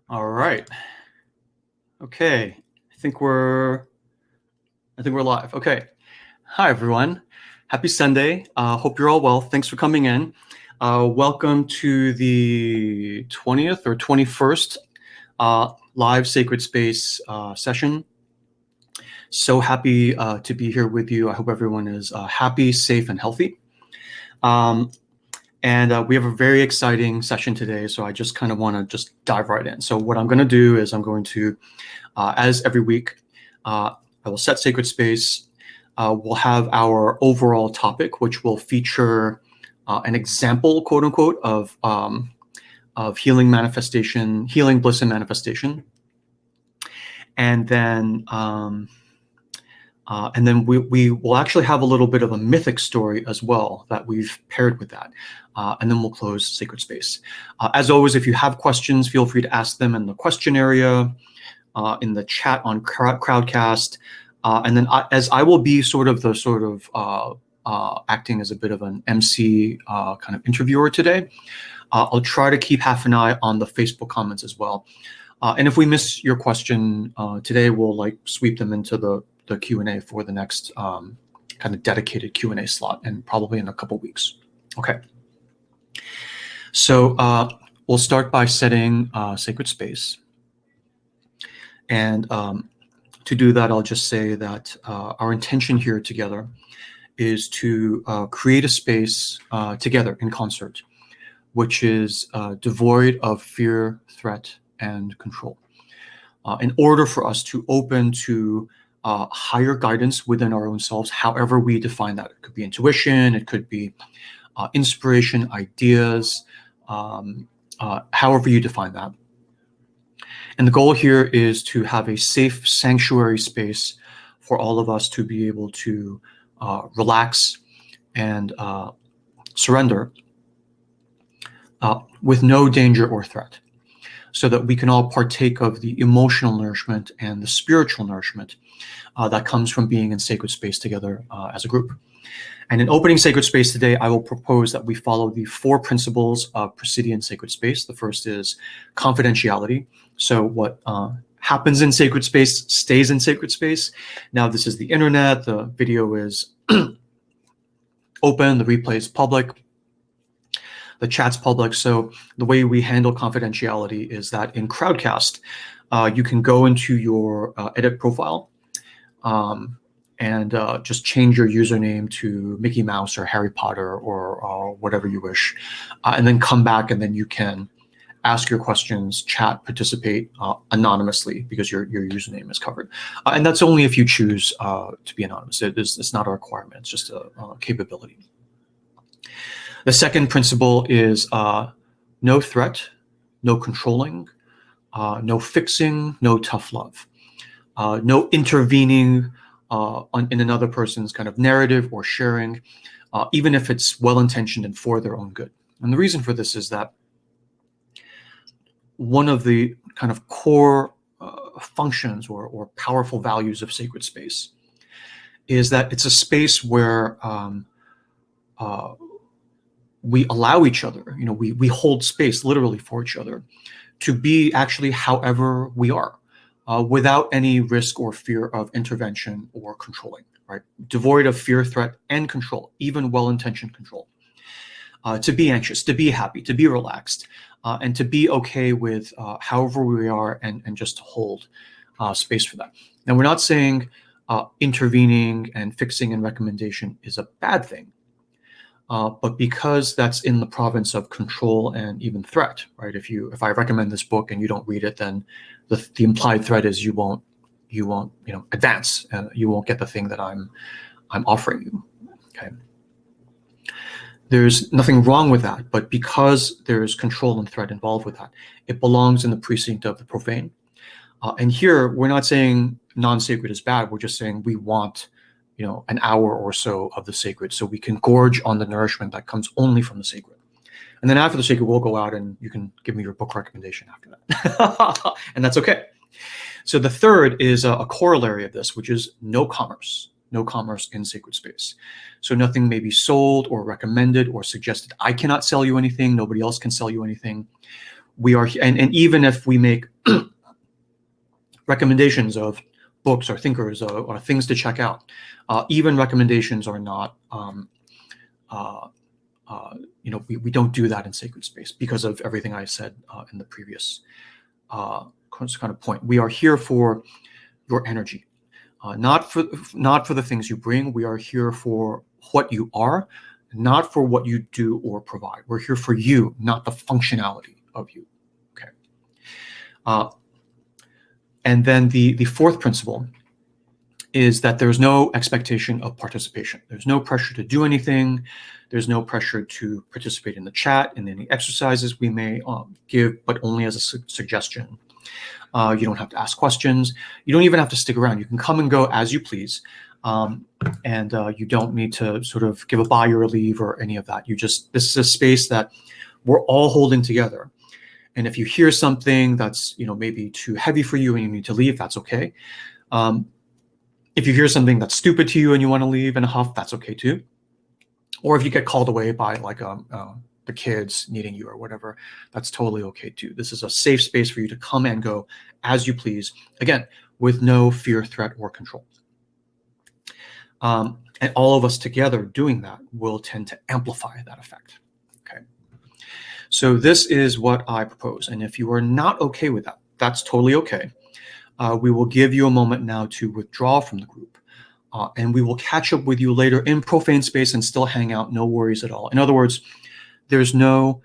All right. Okay. I think we're live. Okay. Hi everyone. Happy Sunday. Hope you're all well. Thanks for coming in. Welcome to the 20th or 21st live Sacred Space session. So happy to be here with you. I hope everyone is happy, safe, and healthy. And we have a very exciting session today, so I just kind of want to just dive right in. So what I'm going to do is I'm going to, as every week, I will set sacred space. We'll have our overall topic, which will feature an example, quote unquote, of healing manifestation, healing, bliss, and manifestation. And then we will actually have a little bit of a mythic story as well that we've paired with that. And then we'll close sacred space. As always, if you have questions, feel free to ask them in the question area, in the chat on Crowdcast. And then as I will be acting as a bit of an MC kind of interviewer today, I'll try to keep half an eye on the Facebook comments as well. And if we miss your question today, we'll sweep them into the Q&A for the next kind of dedicated Q&A slot, and probably in a couple weeks. Okay. So we'll start by setting sacred space. And to do that, I'll just say that our intention here together is to create a space together in concert, which is devoid of fear, threat, and control. In order for us to open to higher guidance within our own selves, however we define that. It could be intuition, it could be inspiration, ideas, however you define that. And the goal here is to have a safe sanctuary space for all of us to be able to relax and surrender with no danger or threat, so that we can all partake of the emotional nourishment and the spiritual nourishment that comes from being in sacred space together as a group. And in opening sacred space today, I will propose that we follow the 4 principles of Presidian sacred space. The first is confidentiality. So what happens in sacred space stays in sacred space. Now, this is the internet. The video is open. The replay is public. The chat's public. So the way we handle confidentiality is that in Crowdcast, you can go into your edit profile and just change your username to Mickey Mouse or Harry Potter or whatever you wish, and then come back, and then you can ask your questions, chat, participate anonymously, because your username is covered. And that's only if you choose to be anonymous. It's not a requirement. It's just a capability. The second principle is no threat, no controlling, no fixing, no tough love, no intervening in another person's kind of narrative or sharing, even if it's well-intentioned and for their own good. And the reason for this is that one of the kind of core functions or powerful values of sacred space is that it's a space where we allow each other, we hold space literally for each other to be actually however we are, without any risk or fear of intervention or controlling, right? Devoid of fear, threat, and control, even well-intentioned control. To be anxious, to be happy, to be relaxed, and to be okay with however we are, and just to hold space for that. Now, we're not saying intervening and fixing and recommendation is a bad thing. But because that's in the province of control and even threat, right? If I recommend this book and you don't read it, then the implied threat is you won't advance, and you won't get the thing that I'm offering you. Okay. There's nothing wrong with that, but because there's control and threat involved with that, it belongs in the precinct of the profane. And here we're not saying non-sacred is bad. We're just saying we want an hour or so of the sacred, so we can gorge on the nourishment that comes only from the sacred. And then after the sacred, we'll go out and you can give me your book recommendation after that. And that's okay. So the third is a corollary of this, which is no commerce in sacred space. So nothing may be sold or recommended or suggested. I cannot sell you anything. Nobody else can sell you anything. we are, and even if we make recommendations of books or thinkers or things to check out, even recommendations are not, we don't do that in sacred space because of everything I said in the previous kind of point. We are here for your energy, not for the things you bring. We are here for what you are, not for what you do or provide. We're here for you, not the functionality of you. Okay. And then the fourth principle is that there's no expectation of participation. There's no pressure to do anything. There's no pressure to participate in the chat, in any exercises we may give, but only as a suggestion. You don't have to ask questions. You don't even have to stick around. You can come and go as you please. And you don't need to sort of give a bye or a leave or any of that. this is a space that we're all holding together. And if you hear something that's, maybe too heavy for you and you need to leave, that's okay. If you hear something that's stupid to you and you want to leave in a huff, that's okay too. Or if you get called away by like the kids needing you or whatever, that's totally okay too. This is a safe space for you to come and go as you please, again, with no fear, threat, or control. And all of us together doing that will tend to amplify that effect. Okay. So this is what I propose. And if you are not okay with that, that's totally okay. We will give you a moment now to withdraw from the group. And we will catch up with you later in profane space and still hang out, no worries at all. In other words, there's no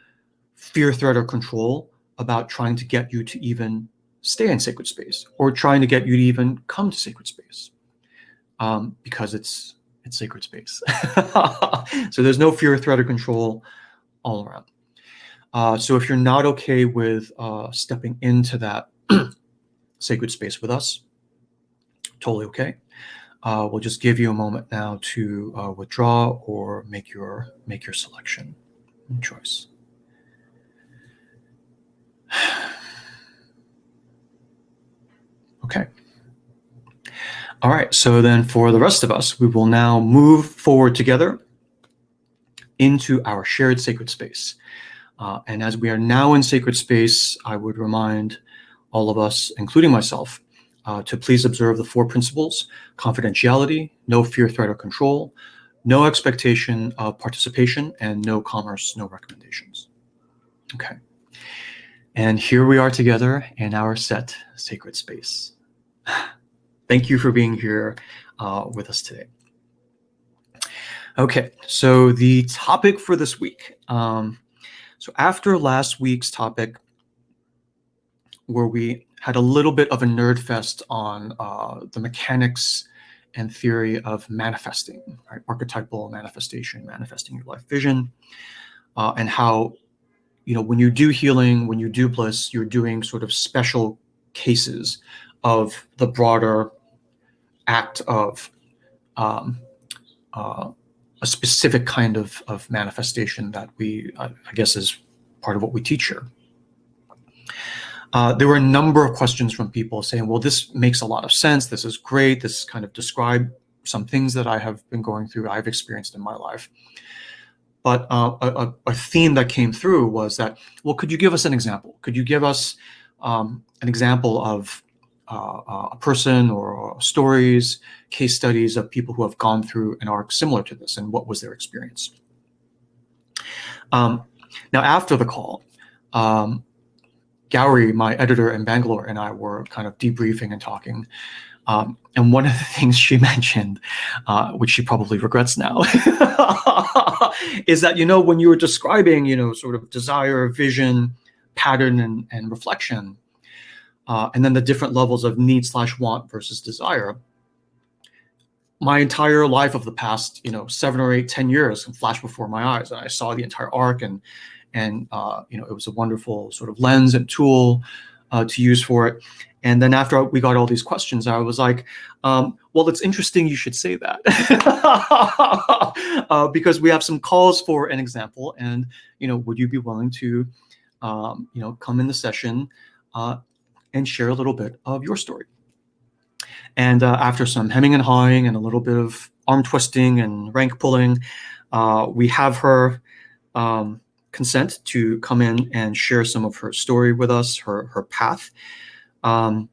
fear, threat, or control about trying to get you to even stay in sacred space or trying to get you to even come to sacred space, because it's sacred space. So there's no fear, threat, or control all around. So if you're not okay with stepping into that sacred space with us, totally okay. We'll just give you a moment now to withdraw or make your selection and choice. Okay. All right. So then for the rest of us, we will now move forward together into our shared sacred space. And as we are now in sacred space, I would remind all of us, including myself, to please observe the four principles: confidentiality, no fear, threat, or control, no expectation of participation, and no commerce, no recommendations. Okay. And here we are together in our set sacred space. Thank you for being here with us today. Okay, so the topic for this week. So after last week's topic, where we had a little bit of a nerd fest on the mechanics and theory of manifesting, right? Archetypal manifestation, manifesting your life vision, and how, when you do healing, when you do bliss, you're doing sort of special cases of the broader act of a specific kind of manifestation that I guess is part of what we teach here. There were a number of questions from people saying, well, this makes a lot of sense. This is great. This kind of described some things that I have been going through, I've experienced in my life. But a theme that came through was that, well, could you give us an example? Could you give us an example of a person or stories, case studies of people who have gone through an arc similar to this, and what was their experience? Now, after the call, Gowrie, my editor in Bangalore, and I were kind of debriefing and talking. And one of the things she mentioned, which she probably regrets now, is that, when you were describing, sort of desire, vision, pattern, and reflection, and then the different levels of need/want versus desire, my entire life of the past, 7 or 8, 10 years flashed before my eyes, and I saw the entire arc, and it was a wonderful sort of lens and tool to use for it. And then after we got all these questions, I was like, well, it's interesting you should say that, because we have some calls for an example, and would you be willing to come in the session and share a little bit of your story? And after some hemming and hawing and a little bit of arm twisting and rank pulling, we have her consent to come in and share some of her story with us, her path. And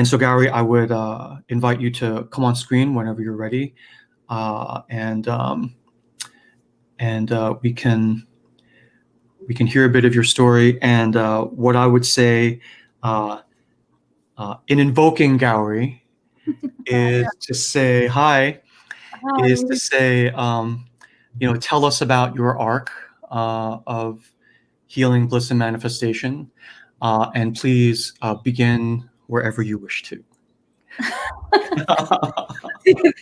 so, Gary, I would invite you to come on screen whenever you're ready, and we can hear a bit of your story. And what I would say, in invoking Gowrie, is to say hi. Is to say, tell us about your arc of healing, bliss, and manifestation, and please begin wherever you wish to.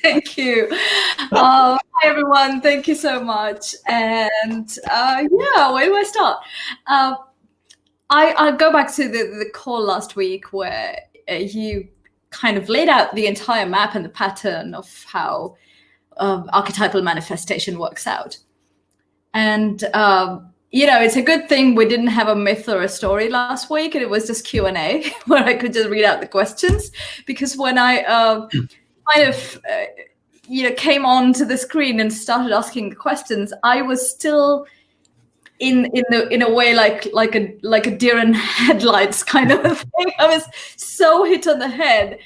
Thank you. Hi, everyone. Thank you so much. And where do I start? I go back to the call last week where you kind of laid out the entire map and the pattern of how archetypal manifestation works out. And, it's a good thing we didn't have a myth or a story last week, and it was just Q&A where I could just read out the questions. Because when I came onto the screen and started asking the questions, I was still in a way like a deer in headlights kind of a thing. I was so hit on the head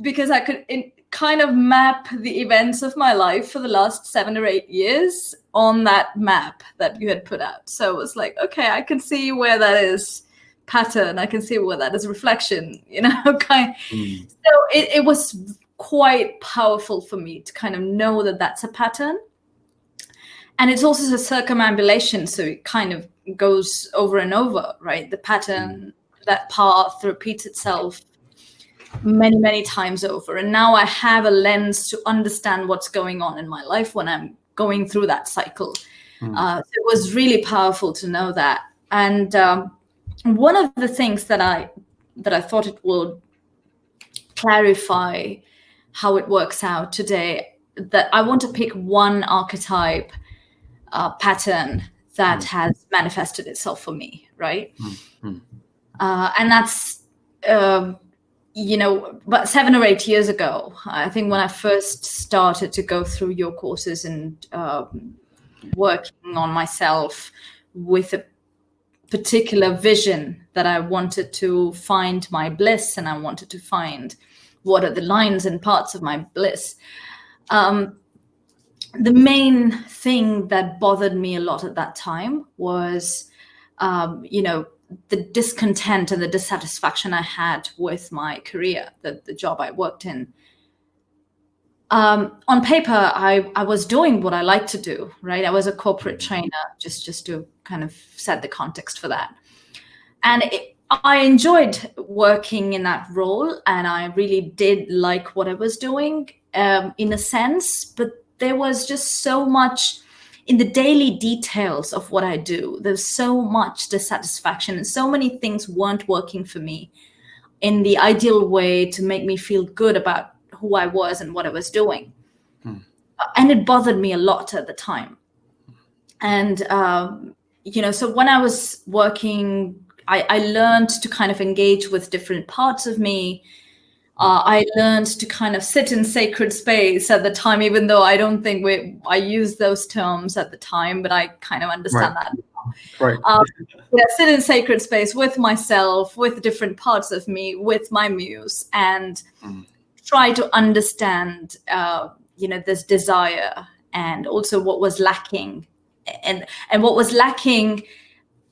because I could kind of map the events of my life for the last 7 or 8 years on that map that you had put out. So it was like, okay, I can see where that is pattern. I can see where that is reflection, kind. So it was quite powerful for me to kind of know that that's a pattern. And it's also a circumambulation, so it kind of goes over and over, right? The pattern, that path repeats itself many, many times over. And now I have a lens to understand what's going on in my life when I'm going through that cycle. So it was really powerful to know that. And one of the things that I thought it would clarify how it works out today, that I want to pick one archetype pattern that has manifested itself for me, right? And that's, about 7 or 8 years ago, I think, when I first started to go through your courses and working on myself with a particular vision that I wanted to find my bliss, and I wanted to find what are the lines and parts of my bliss. The main thing that bothered me a lot at that time was, the discontent and the dissatisfaction I had with my career, the job I worked in. On paper, I was doing what I like to do, right? I was a corporate trainer, just to kind of set the context for that. And I enjoyed working in that role, and I really did like what I was doing in a sense, but there was just so much in the daily details of what I do. There's so much dissatisfaction, and so many things weren't working for me in the ideal way to make me feel good about who I was and what I was doing. And it bothered me a lot at the time. And, so when I was working, I learned to kind of engage with different parts of me. I learned to kind of sit in sacred space at the time, even though I don't think I used those terms at the time, but I kind of understand that now. Right. Sit in sacred space with myself, with different parts of me, with my muse, and try to understand, this desire, and also what was lacking. And what was lacking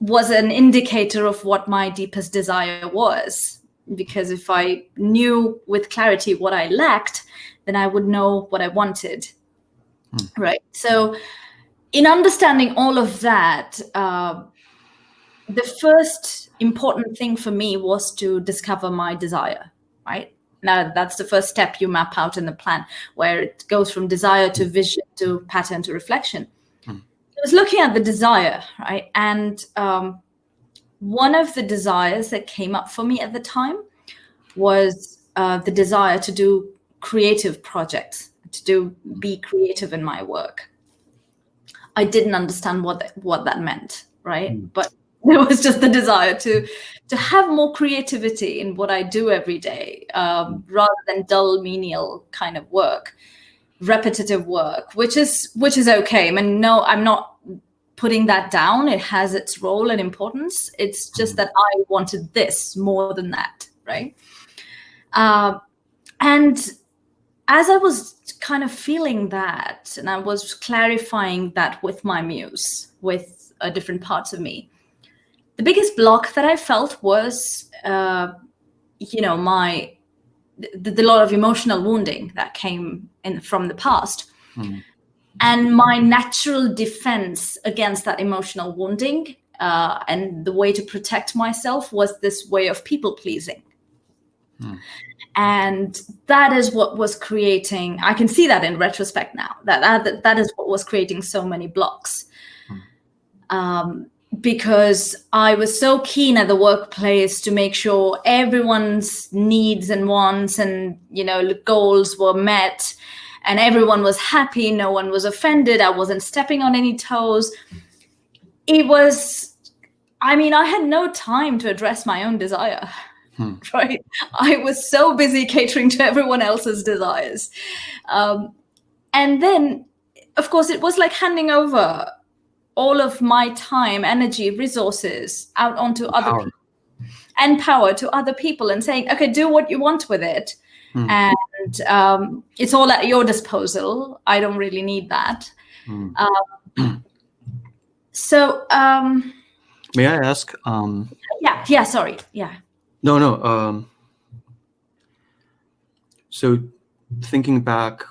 was an indicator of what my deepest desire was. Because if I knew with clarity what I lacked, then I would know what I wanted, right? So in understanding all of that, the first important thing for me was to discover my desire, right? Now, that's the first step you map out in the plan, where it goes from desire to vision to pattern to reflection. I was looking at the desire, right? And one of the desires that came up for me at the time was the desire to do creative projects, to be creative in my work. I didn't understand what that meant, right? But there was just the desire to have more creativity in what I do every day, rather than dull, menial kind of work, repetitive work, which is okay. I mean, no, I'm not putting that down. It has its role and importance. It's just that I wanted this more than that, right? And as I was kind of feeling that, and I was clarifying that with my muse, with different parts of me, the biggest block that I felt was, the lot of emotional wounding that came in from the past. And my natural defense against that emotional wounding and the way to protect myself was this way of people pleasing. And that is what was creating, I can see that in retrospect now, that is what was creating so many blocks. Because I was so keen at the workplace to make sure everyone's needs and wants and, goals were met, and everyone was happy, no one was offended, I wasn't stepping on any toes. I had no time to address my own desire, right? I was so busy catering to everyone else's desires. And then, of course, it was like handing over all of my time, energy, resources out onto other people, and power to other people, and saying, okay, do what you want with it. And it's all at your disposal. I don't really need that. So may I ask? Sorry. Yeah. No. So thinking back,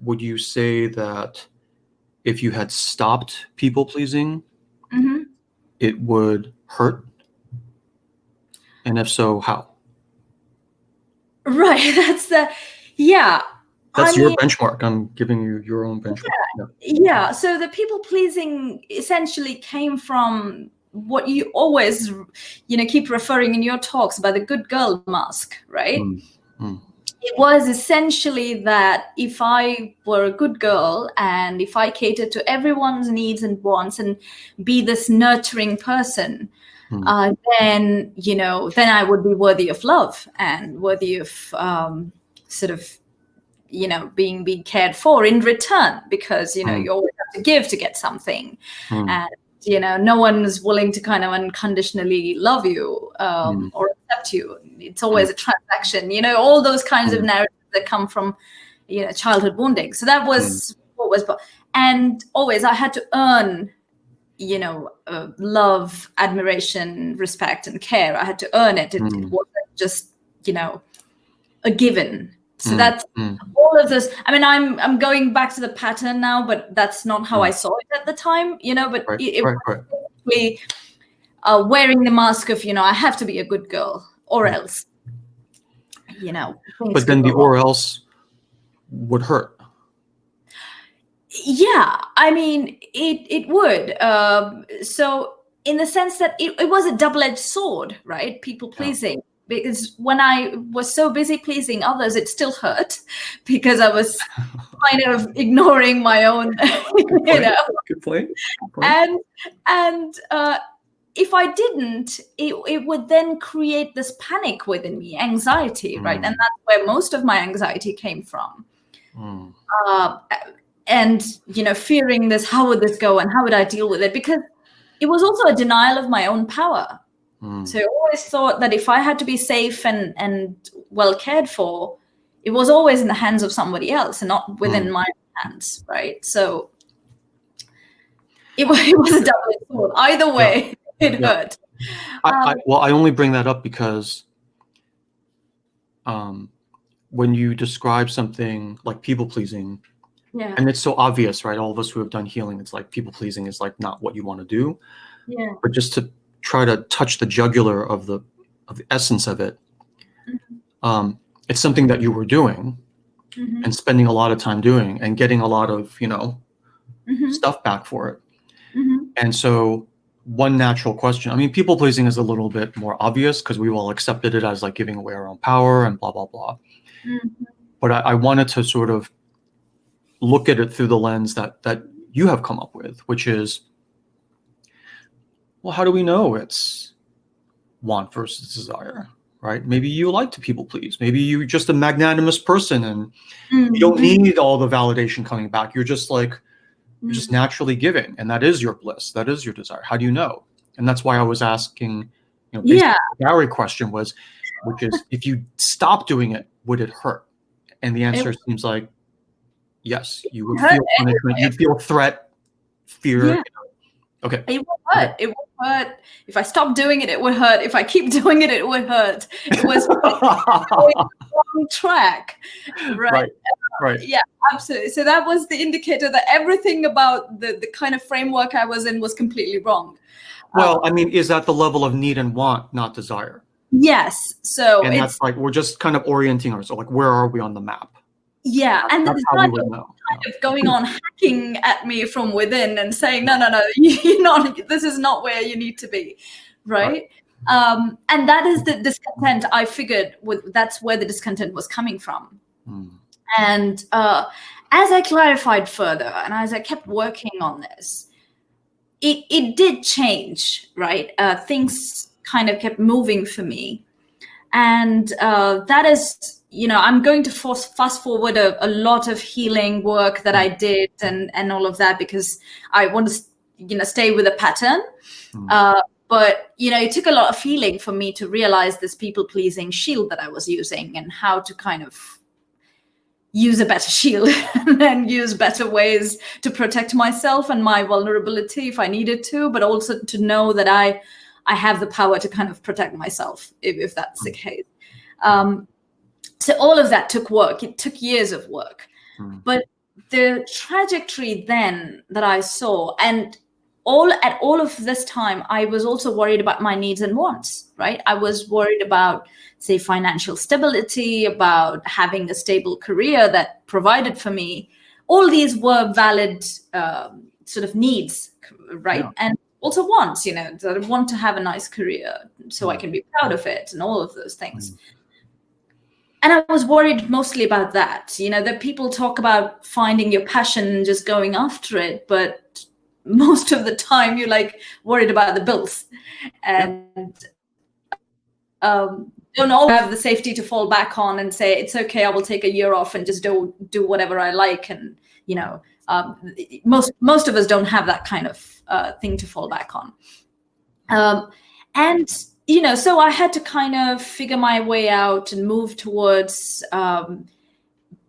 would you say that if you had stopped people pleasing, it would hurt? And if so, how? Right. That's your benchmark. I'm giving you your own benchmark. Yeah. So the people pleasing essentially came from what you always, keep referring in your talks about the good girl mask, right? It was essentially that if I were a good girl and if I catered to everyone's needs and wants and be this nurturing person, then I would be worthy of love and worthy of being cared for in return, because you always have to give to get something, and no one is willing to kind of unconditionally love you or accept you. It's always a transaction, all those kinds of narratives that come from childhood wounding. So that was what was, and always I had to earn love, admiration, respect, and care. I had to earn it. It wasn't just a given. So that's all of this. I'm going back to the pattern now, but that's not how I saw it at the time, but it was basically wearing the mask of, I have to be a good girl or else, But then the or else would hurt. Yeah, it would. So in the sense that it was a double-edged sword, right? People pleasing. Because when I was so busy pleasing others, it still hurt because I was kind of ignoring my own, Good point. And if I didn't, it would then create this panic within me, anxiety, right? And that's where most of my anxiety came from. And, fearing this, how would this go and how would I deal with it? Because it was also a denial of my own power. So I always thought that if I had to be safe and well cared for, it was always in the hands of somebody else and not within my hands, right? So it was a double-edged sword. Either way, it hurt. I only bring that up because when you describe something like people-pleasing, and it's so obvious, right? All of us who have done healing, it's like people-pleasing is like not what you want to do. Yeah. But just to try to touch the jugular of the essence of it. It's something that you were doing and spending a lot of time doing and getting a lot of, stuff back for it. And so one natural question, people pleasing is a little bit more obvious because we've all accepted it as like giving away our own power and blah, blah, blah. But I wanted to sort of look at it through the lens that you have come up with, which is, well, how do we know it's want versus desire, right? Maybe you like to people please. Maybe you're just a magnanimous person and you don't need all the validation coming back. You're just like, You're just naturally giving, and that is your bliss. That is your desire. How do you know? And that's why I was asking, basically the Gary question was, which is, if you stop doing it, would it hurt? And the answer seems like, yes, you would feel punishment. You'd feel threat, fear. Yeah. Okay. It would hurt. Okay. It would hurt. If I stopped doing it, it would hurt. If I keep doing it, it would hurt. It was going on the wrong track. Right. Yeah, absolutely. So that was the indicator that everything about the kind of framework I was in was completely wrong. Well, I mean, is that the level of need and want, not desire? Yes. So and that's like, we're just kind of orienting ourselves, like, where are we on the map? Yeah, and the desire kind of going on hacking at me from within and saying, no, you're not. This is not where you need to be, right? And that is the discontent. I figured that's where the discontent was coming from. And as I clarified further, and as I kept working on this, it did change, right? Things kind of kept moving for me, and that is. I'm going to fast forward a lot of healing work that I did and all of that, because I want to, stay with a pattern. But, it took a lot of healing for me to realize this people-pleasing shield that I was using, and how to kind of use a better shield and use better ways to protect myself and my vulnerability if I needed to, but also to know that I have the power to kind of protect myself if that's the case. So all of that took work. It took years of work. But the trajectory then that I saw, and at all of this time, I was also worried about my needs and wants, right? I was worried about, say, financial stability, about having a stable career that provided for me. All these were valid sort of needs, right? Yeah. And also wants, that I want to have a nice career so I can be proud of it and all of those things. And I was worried mostly about that, that people talk about finding your passion and just going after it, but most of the time you're like worried about the bills and don't always have the safety to fall back on and say, it's okay, I will take a year off and just do whatever I like. And, most of us don't have that kind of thing to fall back on. So I had to kind of figure my way out and move towards better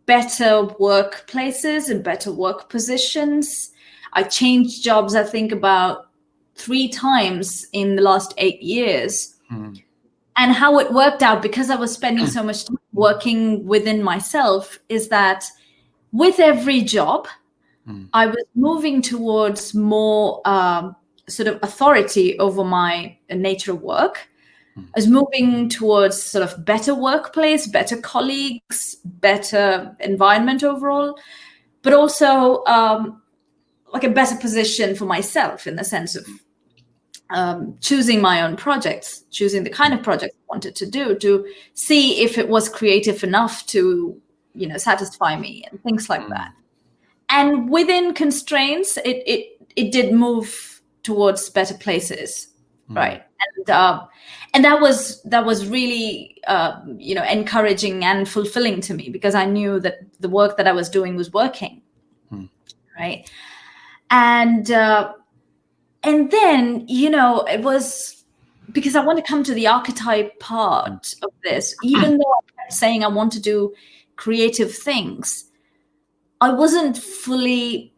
workplaces and better work positions. I changed jobs, I think, about 3 times in the last 8 years. And how it worked out, because I was spending so much time working within myself, is that with every job, I was moving towards more sort of authority over my nature of work. I was moving towards sort of better workplace, better colleagues, better environment overall, but also like a better position for myself in the sense of choosing my own projects, choosing the kind of projects I wanted to do, to see if it was creative enough to, satisfy me and things like that. And within constraints, it did move towards better places, right? And that was really encouraging and fulfilling to me, because I knew that the work that I was doing was working, right? And then it was because I want to come to the archetype part of this. Even though I kept saying I want to do creative things, I wasn't fully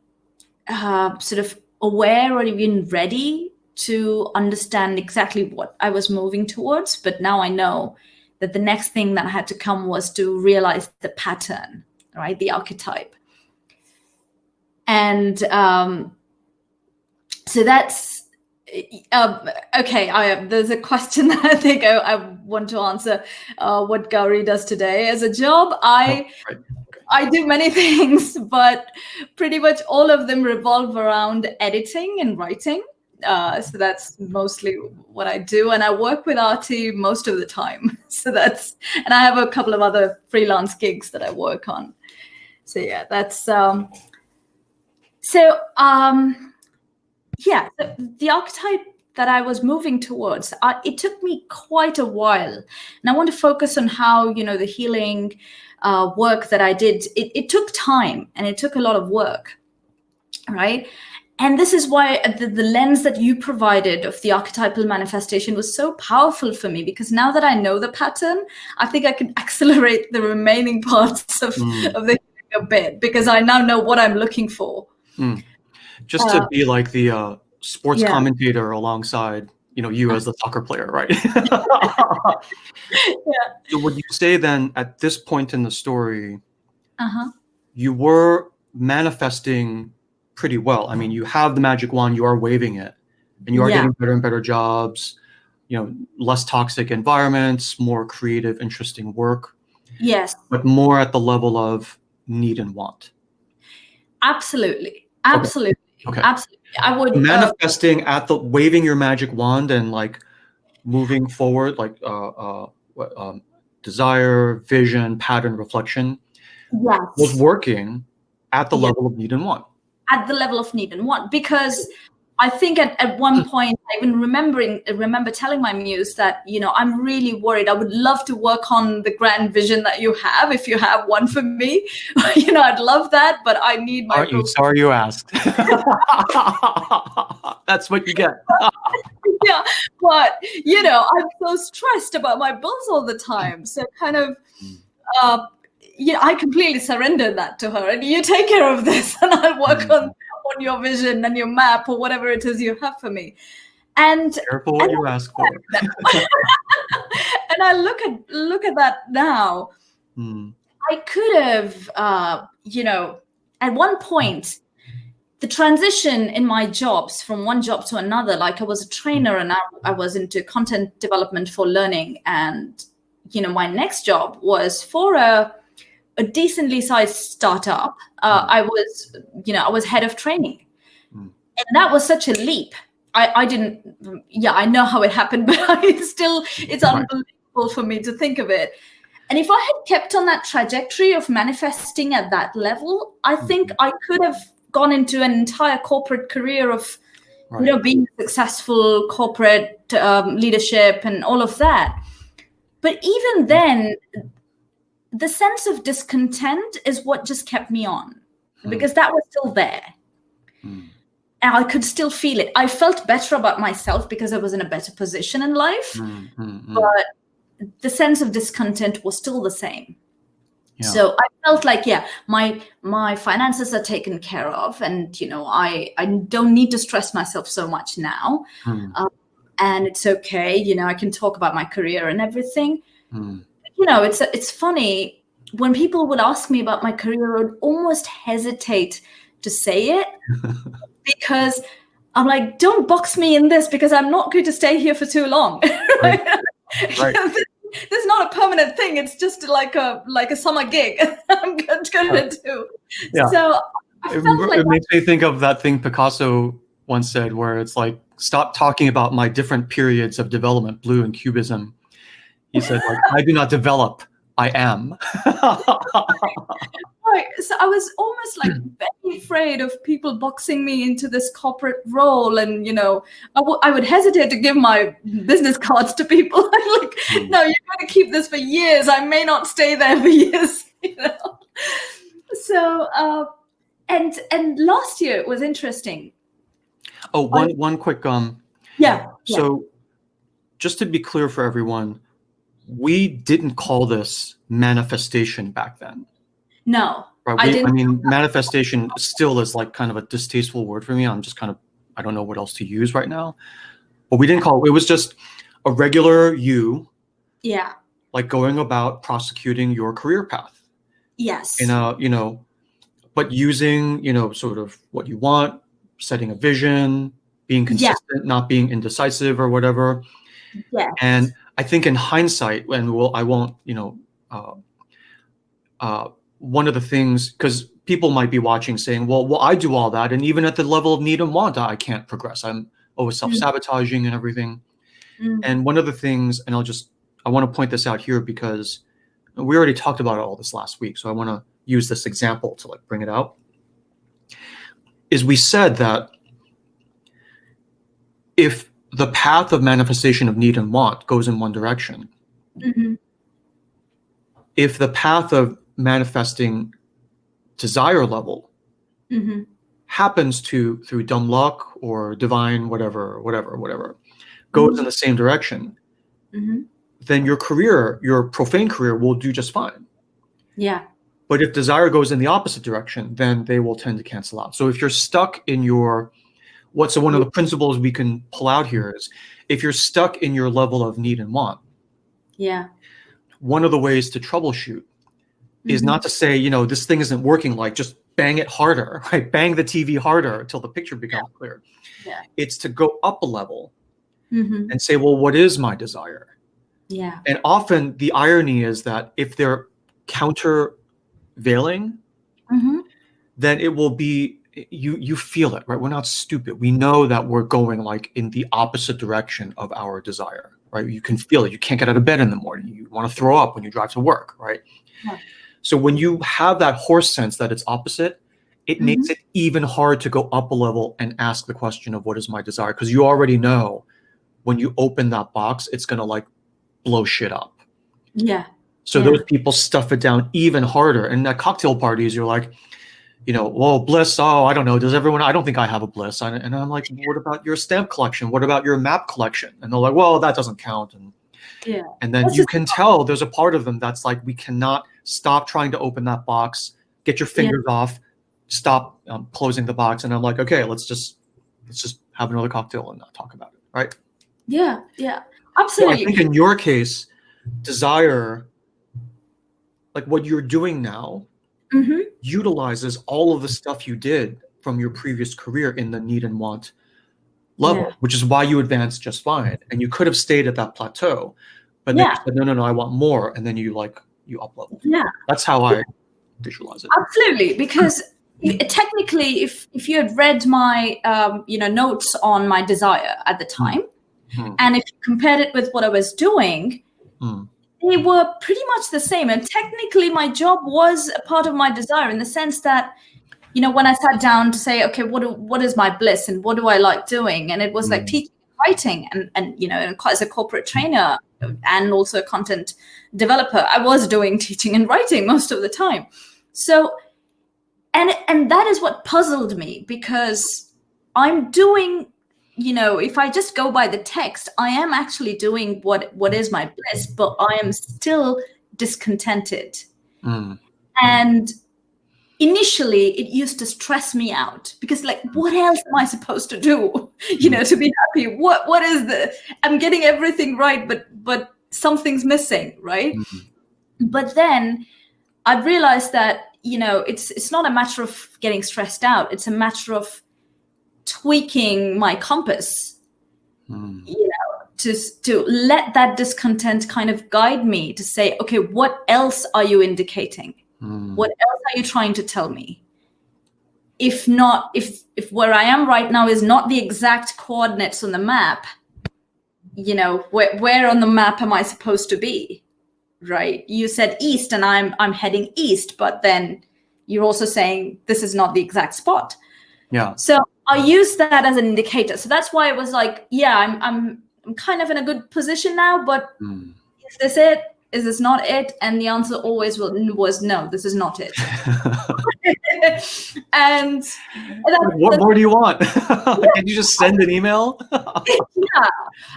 sort of aware or even ready to understand exactly what I was moving towards. But now I know that the next thing that had to come was to realize the pattern, right? The archetype. And so that's okay. There's a question that I think I want to answer. What Gauri does today as a job, I do many things, but pretty much all of them revolve around editing and writing. So that's mostly what I do. And I work with Artie most of the time. And I have a couple of other freelance gigs that I work on. So yeah, that's, the archetype that I was moving towards, it took me quite a while. And I want to focus on how, the healing work that I did, it took time and it took a lot of work. right? And this is why the lens that you provided of the archetypal manifestation was so powerful for me, because now that I know the pattern, I think I can accelerate the remaining parts of the a bit, because I now know what I'm looking for. Just to be like the sports Yeah. commentator alongside, you as the soccer player, right? So would you say then at this point in the story, you were manifesting pretty well? I mean, you have the magic wand, you are waving it, and you are getting better and better jobs, less toxic environments, more creative, interesting work. Yes. But more at the level of need and want. Absolutely. Absolutely. Okay. Absolutely. I would manifesting at the waving your magic wand and like moving forward, like desire, vision, pattern, reflection. Was working at the level of need and want. At the level of need and want, because I think at one point I even remember telling my muse that, I'm really worried. I would love to work on the grand vision that you have, if you have one for me. I'd love that, but I need my. Aren't you sorry you asked? That's what you get. Yeah, but I'm so stressed about my bills all the time. So kind of, I completely surrendered that to her, and you take care of this, and I'll work on your vision and your map or whatever it is you have for me. And careful what you ask for. And I look at that now. I could have, at one point, the transition in my jobs from one job to another, like I was a trainer and I was into content development for learning, and my next job was for a decently sized startup. I was head of training, and that was such a leap. I know how it happened, but it's unbelievable for me to think of it. And if I had kept on that trajectory of manifesting at that level, I think I could have gone into an entire corporate career of, being successful, corporate leadership and all of that. But even then, the sense of discontent is what just kept me on, because that was still there. And I could still feel it. I felt better about myself because I was in a better position in life, but the sense of discontent was still the same. Yeah. So I felt like, my finances are taken care of, and I don't need to stress myself so much now, and it's okay. I can talk about my career and everything. It's funny when people would ask me about my career, I would almost hesitate to say it because I'm like, don't box me in this, because I'm not going to stay here for too long. Right. This is not a permanent thing. It's just like a summer gig I'm going to do. Yeah. So it makes me think of that thing Picasso once said, where it's like, stop talking about my different periods of development, blue and cubism. He said, like, I do not develop, I am. Right. So I was almost like very afraid of people boxing me into this corporate role. And, I would hesitate to give my business cards to people. I'm like, no, you're going to keep this for years. I may not stay there for years. So, and last year it was interesting. Oh, one quick, So just to be clear for everyone, we didn't call this manifestation back then. No, right. I mean, manifestation still is like kind of a distasteful word for me. I'm just kind of, I don't know what else to use right now. But we didn't call it was just a regular you. Yeah. Like going about prosecuting your career path. Yes. But using, sort of what you want, setting a vision, being consistent, not being indecisive or whatever. Yeah. And I think in hindsight, one of the things, because people might be watching saying, well, I do all that. And even at the level of need and want, I can't progress. I'm always self-sabotaging and everything. And one of the things, and I want to point this out here because we already talked about all this last week. So I want to use this example to bring it out. Is we said that if the path of manifestation of need and want goes in one direction, if the path of manifesting desire level happens to, through dumb luck or divine whatever, goes in the same direction, then your career, your profane career, will do just fine. Yeah. But if desire goes in the opposite direction, then they will tend to cancel out. So if you're stuck in your, so one of the principles we can pull out here is, if you're stuck in your level of need and want, one of the ways to troubleshoot is not to say, you know, this thing isn't working, like just bang it harder, right? Bang the TV harder until the picture becomes clear. Yeah. It's to go up a level and say, well, what is my desire? Yeah. And often the irony is that if they're countervailing, then it will be, you feel it, right? We're not stupid. We know that we're going like in the opposite direction of our desire, right? You can feel it. You can't get out of bed in the morning. You want to throw up when you drive to work, right? Yeah. So when you have that horse sense that it's opposite, it makes it even hard to go up a level and ask the question of what is my desire? Because you already know when you open that box, it's going to like blow shit up. Yeah. So those people stuff it down even harder. And at cocktail parties, you're like, you know, well, bliss, oh, I don't know. Does everyone, I don't think I have a bliss. And I'm like, what about your stamp collection? What about your map collection? And they're like, well, that doesn't count. And then you can tell there's a part of them that's like, we cannot stop trying to open that box, get your fingers off, stop closing the box. And I'm like, okay, let's just have another cocktail and not talk about it. Right. Yeah. Yeah. Absolutely. So I think in your case, desire, like what you're doing now, utilizes all of the stuff you did from your previous career in the need and want level, which is why you advanced just fine. And you could have stayed at that plateau, but then you said, no, I want more. And then you up level. Yeah. That's how I visualize it. Absolutely. Because technically, if you had read my, notes on my desire at the time, and if you compared it with what I was doing, they were pretty much the same. And technically, my job was a part of my desire in the sense that, you know, when I sat down to say, okay, what is my bliss and what do I like doing? And it was like teaching and writing and you know, as a corporate trainer and also a content developer, I was doing teaching and writing most of the time. So, and that is what puzzled me, because I'm doing, you know, if I just go by the text, I am actually doing what is my bliss, but I am still discontented. And initially it used to stress me out, because like, what else am I supposed to do, you know, to be happy? What is I'm getting everything right, but something's missing, right? But then I realized that, you know, it's not a matter of getting stressed out. It's a matter of tweaking my compass, you know, to let that discontent kind of guide me to say, okay, what else are you indicating? What else are you trying to tell me? If not, if where I am right now is not the exact coordinates on the map, you know, where on the map am I supposed to be? Right? You said east and I'm heading east, but then you're also saying this is not the exact spot. Yeah. So I use that as an indicator. So that's why it was like, yeah, I'm kind of in a good position now, but is this it? Is this not it? And the answer always was no, this is not it. and what more do you want? Can you just send an email? Yeah.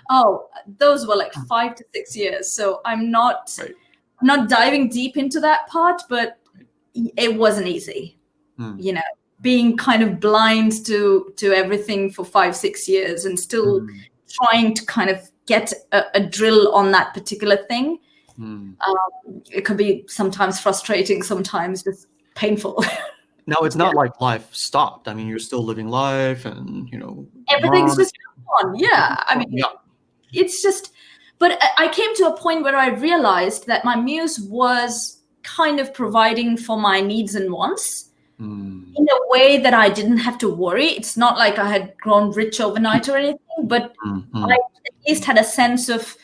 Oh, those were like 5 to 6 years. So I'm not diving deep into that part, but it wasn't easy. You know, being kind of blind to everything for 5-6 years and still trying to kind of get a drill on that particular thing. It could be sometimes frustrating, sometimes just painful. Now, it's not like life stopped. I mean, you're still living life and, you know. Everything's just on. Yeah. I mean, it's just, but I came to a point where I realized that my muse was kind of providing for my needs and wants in a way that I didn't have to worry. It's not like I had grown rich overnight or anything, but I at least had a sense of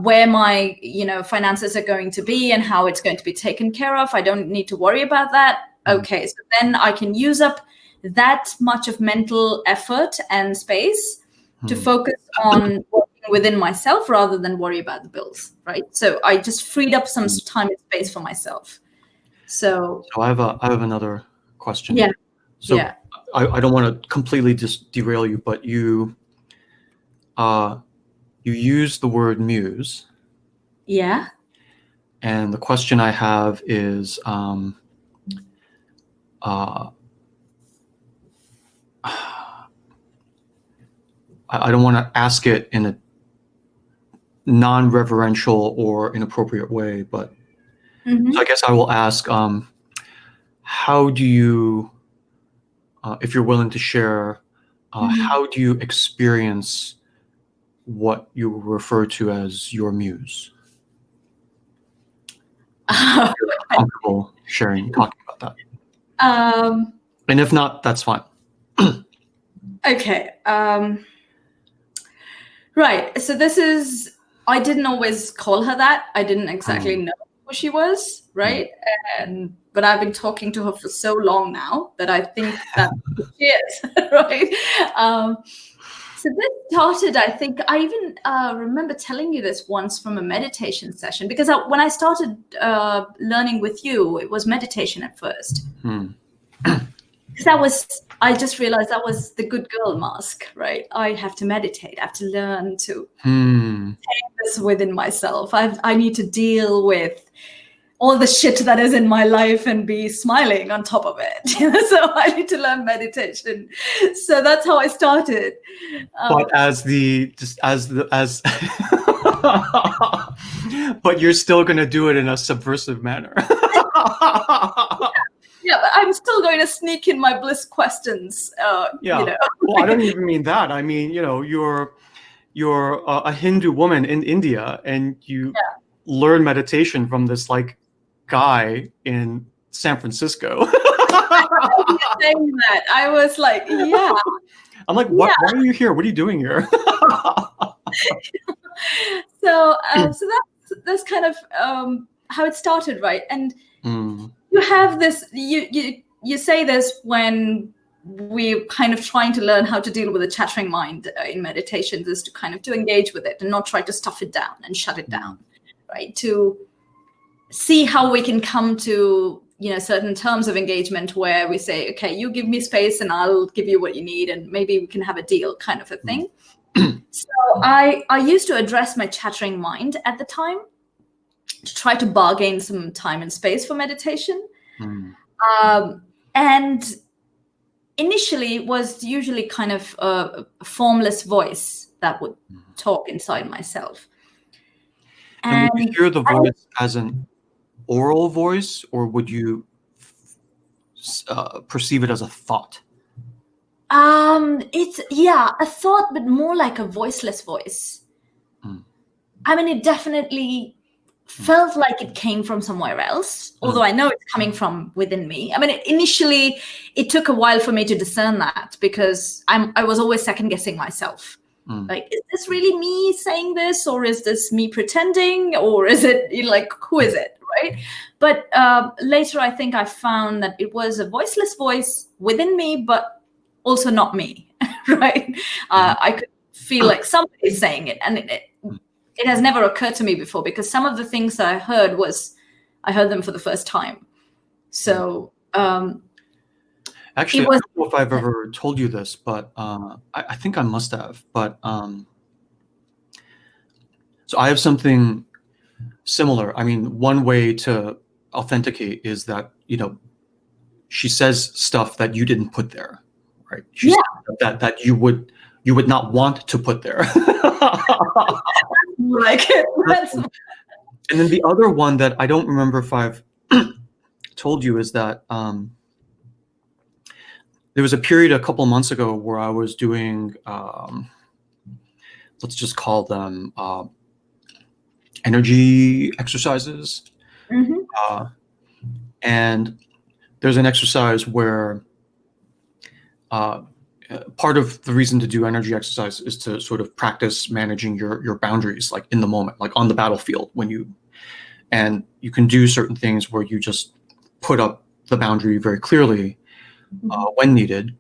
where my, you know, finances are going to be and how it's going to be taken care of. I don't need to worry about that. Okay, so then I can use up that much of mental effort and space to focus on working within myself rather than worry about the bills, right? So I just freed up some time and space for myself. So I have another question. Yeah. So I don't want to completely just derail you, but you use the word muse. Yeah. And the question I have is, I don't want to ask it in a non-reverential or inappropriate way, but so I guess I will ask, how do you, if you're willing to share, how do you experience what you refer to as your muse? If you're comfortable talking about that. And if not, that's fine. Okay. Right. So this is, I didn't always call her that. I didn't exactly know who she was, right? But I've been talking to her for so long now that I think that she is, right? So this started, I think, I even remember telling you this once from a meditation session, because when I started learning with you, it was meditation at first. Because I just realized that was the good girl mask, right? I have to meditate. I have to learn to take this within myself. I need to deal with all the shit that is in my life and be smiling on top of it. So I need to learn meditation. So that's how I started. But but you're still going to do it in a subversive manner. Yeah, but I'm still going to sneak in my bliss questions. Yeah. You know. Well, I don't even mean that. I mean, you're a Hindu woman in India, and you learn meditation from this like guy in San Francisco. Saying that, I was like, yeah. I'm like, why are you here? What are you doing here? So that's kind of how it started, right? And you have this, you say this when we're kind of trying to learn how to deal with a chattering mind in meditations, is to kind of to engage with it and not try to stuff it down and shut it down, right? To see how we can come to, certain terms of engagement where we say, okay, you give me space and I'll give you what you need, and maybe we can have a deal, kind of a thing. So I used to address my chattering mind at the time to try to bargain some time and space for meditation. And initially it was usually kind of a formless voice that would talk inside myself. And would you hear the voice as an oral voice, or would you perceive it as a thought? It's a thought, but more like a voiceless voice. I mean, it definitely felt like it came from somewhere else, although I know it's coming from within me. I mean, initially it took a while for me to discern that, because I was always second guessing myself. Like, is this really me saying this, or is this me pretending, or is it like, who is it, right? But later I think I found that it was a voiceless voice within me, but also not me, right? I could feel like somebody's saying it, and it has never occurred to me before, because some of the things that I heard them for the first time. So actually, I don't know if I've ever told you this, but I think I must have. But so I have something similar. I mean, one way to authenticate is that, she says stuff that you didn't put there, right? She said that you would not want to put there. Like it. And then the other one that I don't remember if I've told you is that there was a period a couple of months ago where I was doing, let's just call them energy exercises. And there's an exercise where part of the reason to do energy exercise is to sort of practice managing your boundaries, like in the moment, like on the battlefield, and you can do certain things where you just put up the boundary very clearly when needed,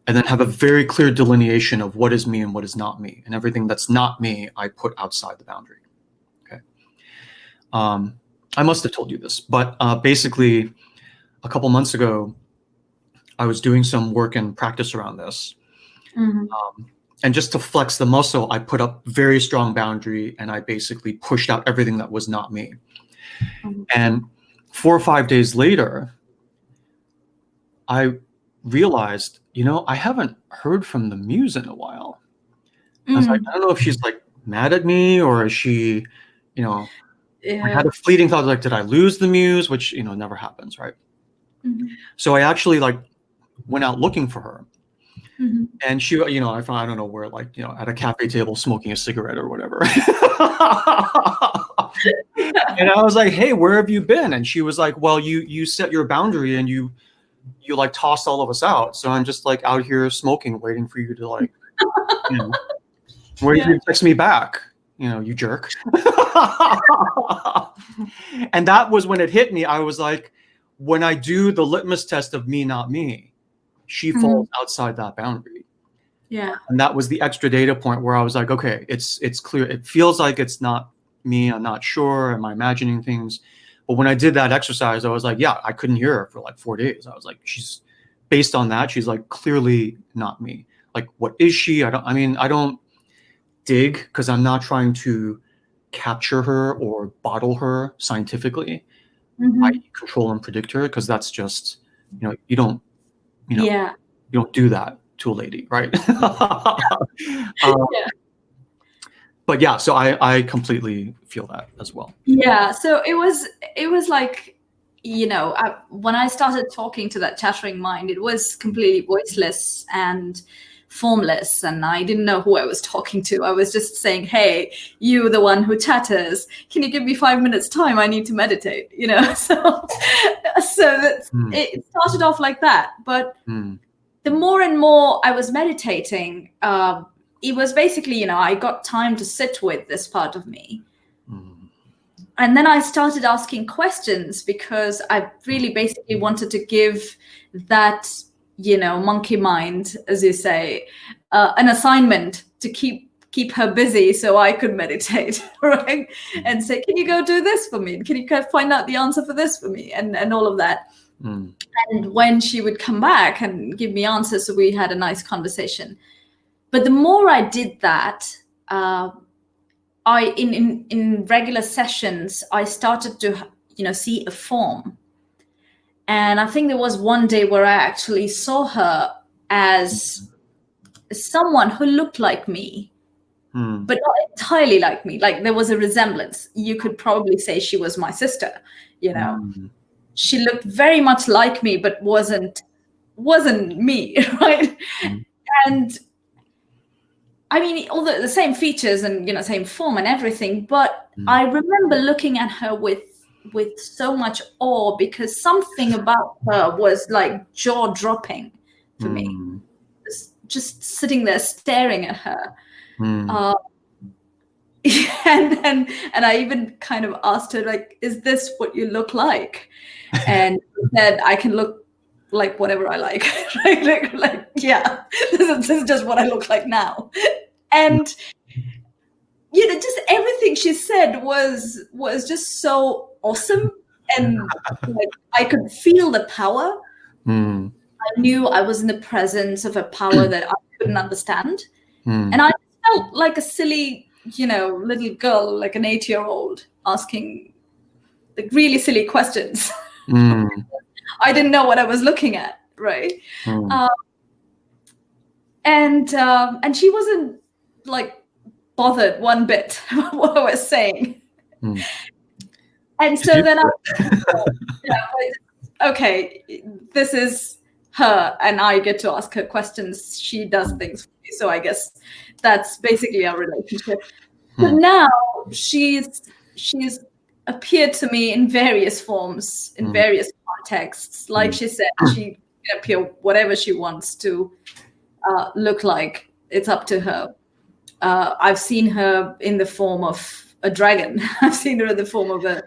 and then have a very clear delineation of what is me and what is not me, and everything that's not me I put outside the boundary. Okay. I must have told you this, but basically a couple months ago I was doing some work and practice around this. Mhm. And just to flex the muscle, I put up very strong boundary, and I basically pushed out everything that was not me. Mhm. And 4 or 5 days later, I realized, I haven't heard from the Muse in a while. I was like, I don't know if she's like mad at me, or is she, I had Yeah. a fleeting thought, like, did I lose the Muse? Which, never happens, right? Mhm. So I actually like went out looking for her. Mhm. And she, I found, I don't know where, like, at a cafe table smoking a cigarette or whatever. And I was like, hey, where have you been? And she was like, well, you set your boundary and you like tossed all of us out. So I'm just like out here smoking, waiting for you to like, waiting for you to text me back, you jerk. And that was when it hit me. I was like, when I do the litmus test of me, not me, she falls outside that boundary. Yeah. And that was the extra data point where I was like, okay, it's clear. It feels like it's not me. I'm not sure. Am I imagining things? But when I did that exercise, I was like, yeah, I couldn't hear her for like 4 days. I was like, based on that, she's like clearly not me. Like, what is she? I don't dig, because I'm not trying to capture her or bottle her scientifically. I control and predict her, because that's just, you don't do that to a lady, right? But yeah, so I completely feel that as well. Yeah, so it was like, when I started talking to that chattering mind, it was completely voiceless and formless, and I didn't know who I was talking to. I was just saying, hey, you, the one who chatters, can you give me 5 minutes time? I need to meditate, So it started off like that. But the more and more I was meditating, it was basically, I got time to sit with this part of me. And then I started asking questions, because I really basically wanted to give that, monkey mind, as you say, an assignment to keep her busy so I could meditate, right? And say, can you go do this for me? Can you find out the answer for this for me? And all of that. And when she would come back and give me answers, so we had a nice conversation. But the more I did that, in regular sessions, I started to, see a form. And I think there was one day where I actually saw her as someone who looked like me, but not entirely like me. Like, there was a resemblance. You could probably say she was my sister, She looked very much like me, but wasn't me, right? And I mean, all the same features and, same form and everything. But I remember looking at her with so much awe, because something about her was like jaw dropping for me. Just sitting there staring at her. And I even kind of asked her, like, is this what you look like? And she said, I can look like whatever I like. Right? Like, yeah, this is just what I look like now. And just everything she said was just so awesome, and like, I could feel the power. I knew I was in the presence of a power that I couldn't understand, and I felt like a silly, little girl, like an 8-year-old, asking like really silly questions. I didn't know what I was looking at, right? And she wasn't like bothered one bit what I was saying. And so then okay, this is her, and I get to ask her questions. She does things for me, so I guess that's basically our relationship. But now she's appeared to me in various forms, in various contexts. Like she said, she can appear whatever she wants to look like. It's up to her. I've seen her in the form of a dragon. I've seen her in the form of a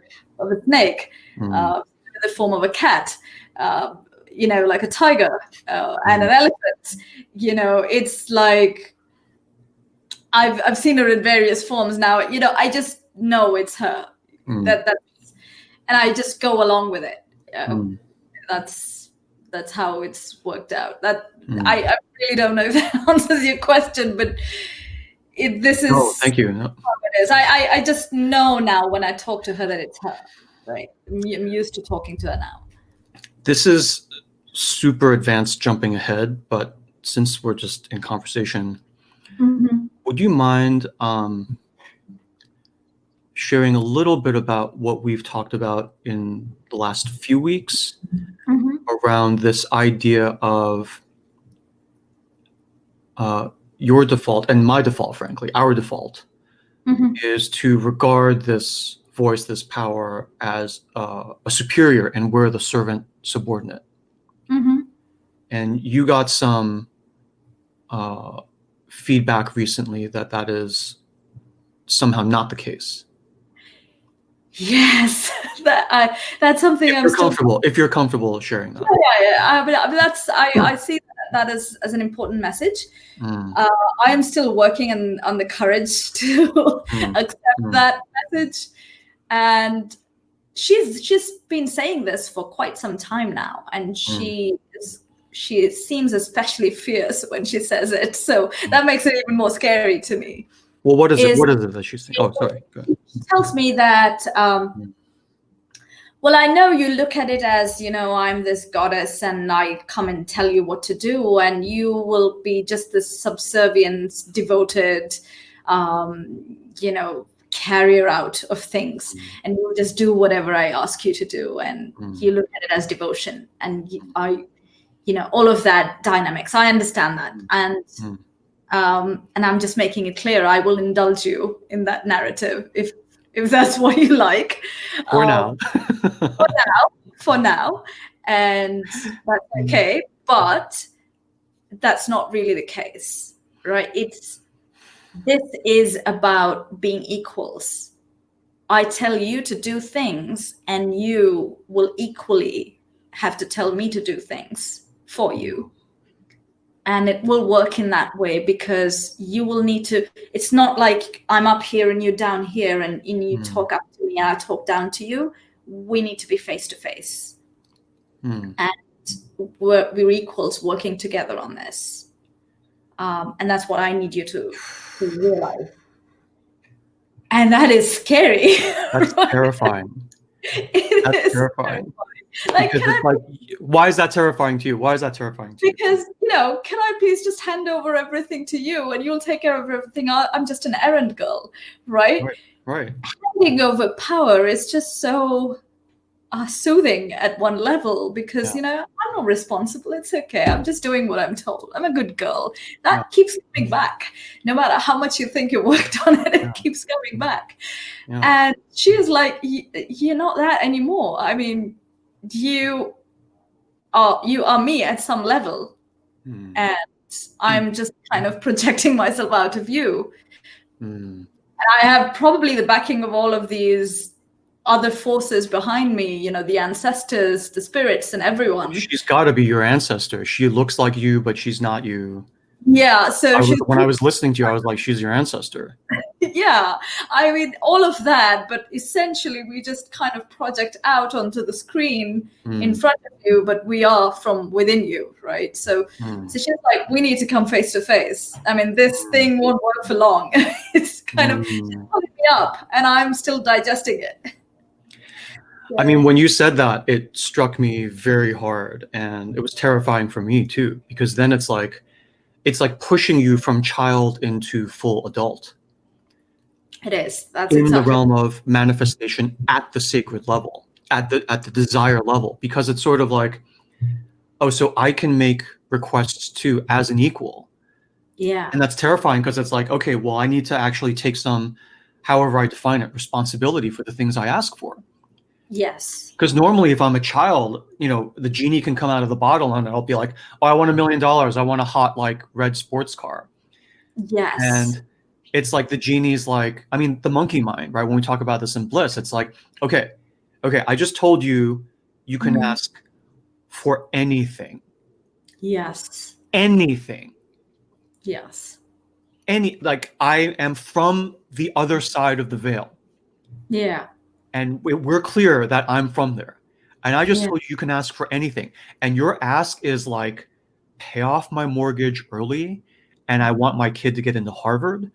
snake, in the form of a cat, like a tiger and an elephant. It's like I've seen her in various forms now. I just know it's her. That and I just go along with it. That's that's how it's worked out. That Mm. I really don't know if that answers your question, but this is Oh, thank you. No. how it is. I just know now when I talk to her that it's her, right? I'm used to talking to her now. This is super advanced jumping ahead, but since we're just in conversation, would you mind sharing a little bit about what we've talked about in the last few weeks around this idea of your default and my default, frankly, our default is to regard this voice, this power as a superior, and we're the servant subordinate. And you got some feedback recently that that is somehow not the case. Yes, that's something If you're comfortable sharing that. Yeah. But that's I see that as an important message. I am still working on the courage to accept that message, and she's been saying this for quite some time now, and she seems especially fierce when she says it. So that makes it even more scary to me. Well, what is it? What is it that she's saying? Oh, sorry. Go ahead. She tells me that, well, I know you look at it as, I'm this goddess and I come and tell you what to do, and you will be just this subservient, devoted, carrier out of things, and you'll just do whatever I ask you to do, and you look at it as devotion, and all of that dynamics. I understand that, and I'm just making it clear I will indulge you in that narrative if that's what you like. For now. For now. And that's okay. But that's not really the case, right? This is about being equals. I tell you to do things, and you will equally have to tell me to do things for you. And it will work in that way, because you will need to, it's not like I'm up here and you're down here, and you talk up to me and I talk down to you. We need to be face to face. And we're equals working together on this. And that's what I need you to realize. And that is scary. That's terrifying. That's terrifying. Why is that terrifying to you? Why is that terrifying to you? Because, can I please just hand over everything to you and you'll take care of everything? I'm just an errand girl, right? Right. Handing over power is just so soothing at one level, because, I'm not responsible. It's okay. I'm just doing what I'm told. I'm a good girl. That keeps coming back. No matter how much you think you worked on it, it keeps coming back. And she is like, you're not that anymore. I mean, you are me at some level, and I'm just kind of projecting myself out of you. And I have probably the backing of all of these other forces behind me, the ancestors, the spirits, and everyone. She's got to be your ancestor. She looks like you, but she's not you. Yeah. So when I was listening to you, I was like, she's your ancestor. Yeah, I mean, all of that, but essentially we just kind of project out onto the screen in front of you, but we are from within you, right? So she's like, we need to come face to face. I mean, this thing won't work for long. It's kind of she's pulling me up, and I'm still digesting it. I mean, when you said that, it struck me very hard, and it was terrifying for me too, because then it's like pushing you from child into full adult. It is. That's in the realm of manifestation at the sacred level, at the desire level, because it's sort of like, oh, so I can make requests too as an equal. Yeah. And that's terrifying, because it's like, okay, well, I need to actually take some, however I define it, responsibility for the things I ask for. Yes. Because normally if I'm a child, the genie can come out of the bottle and I'll be like, oh, I want $1 million. I want a hot, red sports car. Yes. And it's like the genie's like, I mean, the monkey mind, right? When we talk about this in bliss, it's like, okay, I just told you can ask for anything. Yes. Anything. Yes. I am from the other side of the veil. Yeah. And we're clear that I'm from there. And I just told you can ask for anything. And your ask is like, pay off my mortgage early, and I want my kid to get into Harvard.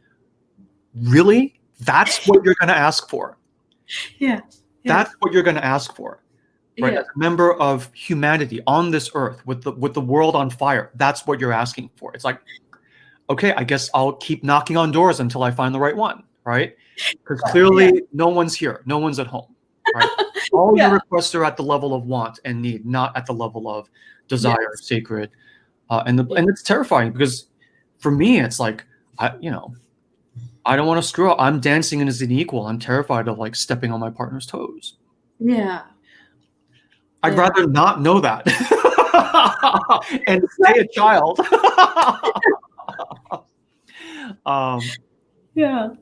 Really? That's what you're going to ask for. Yeah. That's what you're going to ask for. Right? As a member of humanity on this earth with the world on fire, that's what you're asking for. It's like, okay, I guess I'll keep knocking on doors until I find the right one, right? Because clearly no one's here. No one's at home, right? All your requests are at the level of want and need, not at the level of desire, sacred. And it's terrifying because for me, it's like, I don't want to screw up. I'm dancing as an equal. I'm terrified of like stepping on my partner's toes. Yeah. I'd rather not know that and stay a child.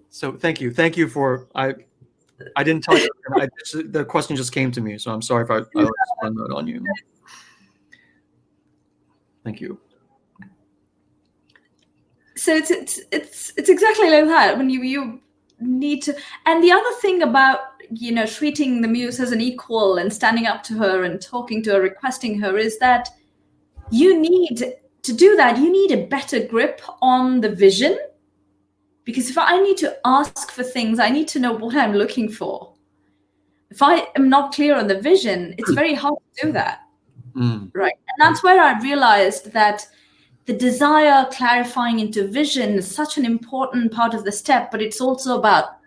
So thank you for I didn't tell you. The question just came to me, so I'm sorry if I spun that on you. Thank you. So it's exactly like that when you need to. And the other thing about treating the muse as an equal and standing up to her and talking to her, requesting her, is that you need to do that. You need a better grip on the vision, because if I need to ask for things, I need to know what I'm looking for. If I am not clear on the vision, it's very hard to do that. Right. And that's where I realized that the desire clarifying into vision is such an important part of the step, but it's also about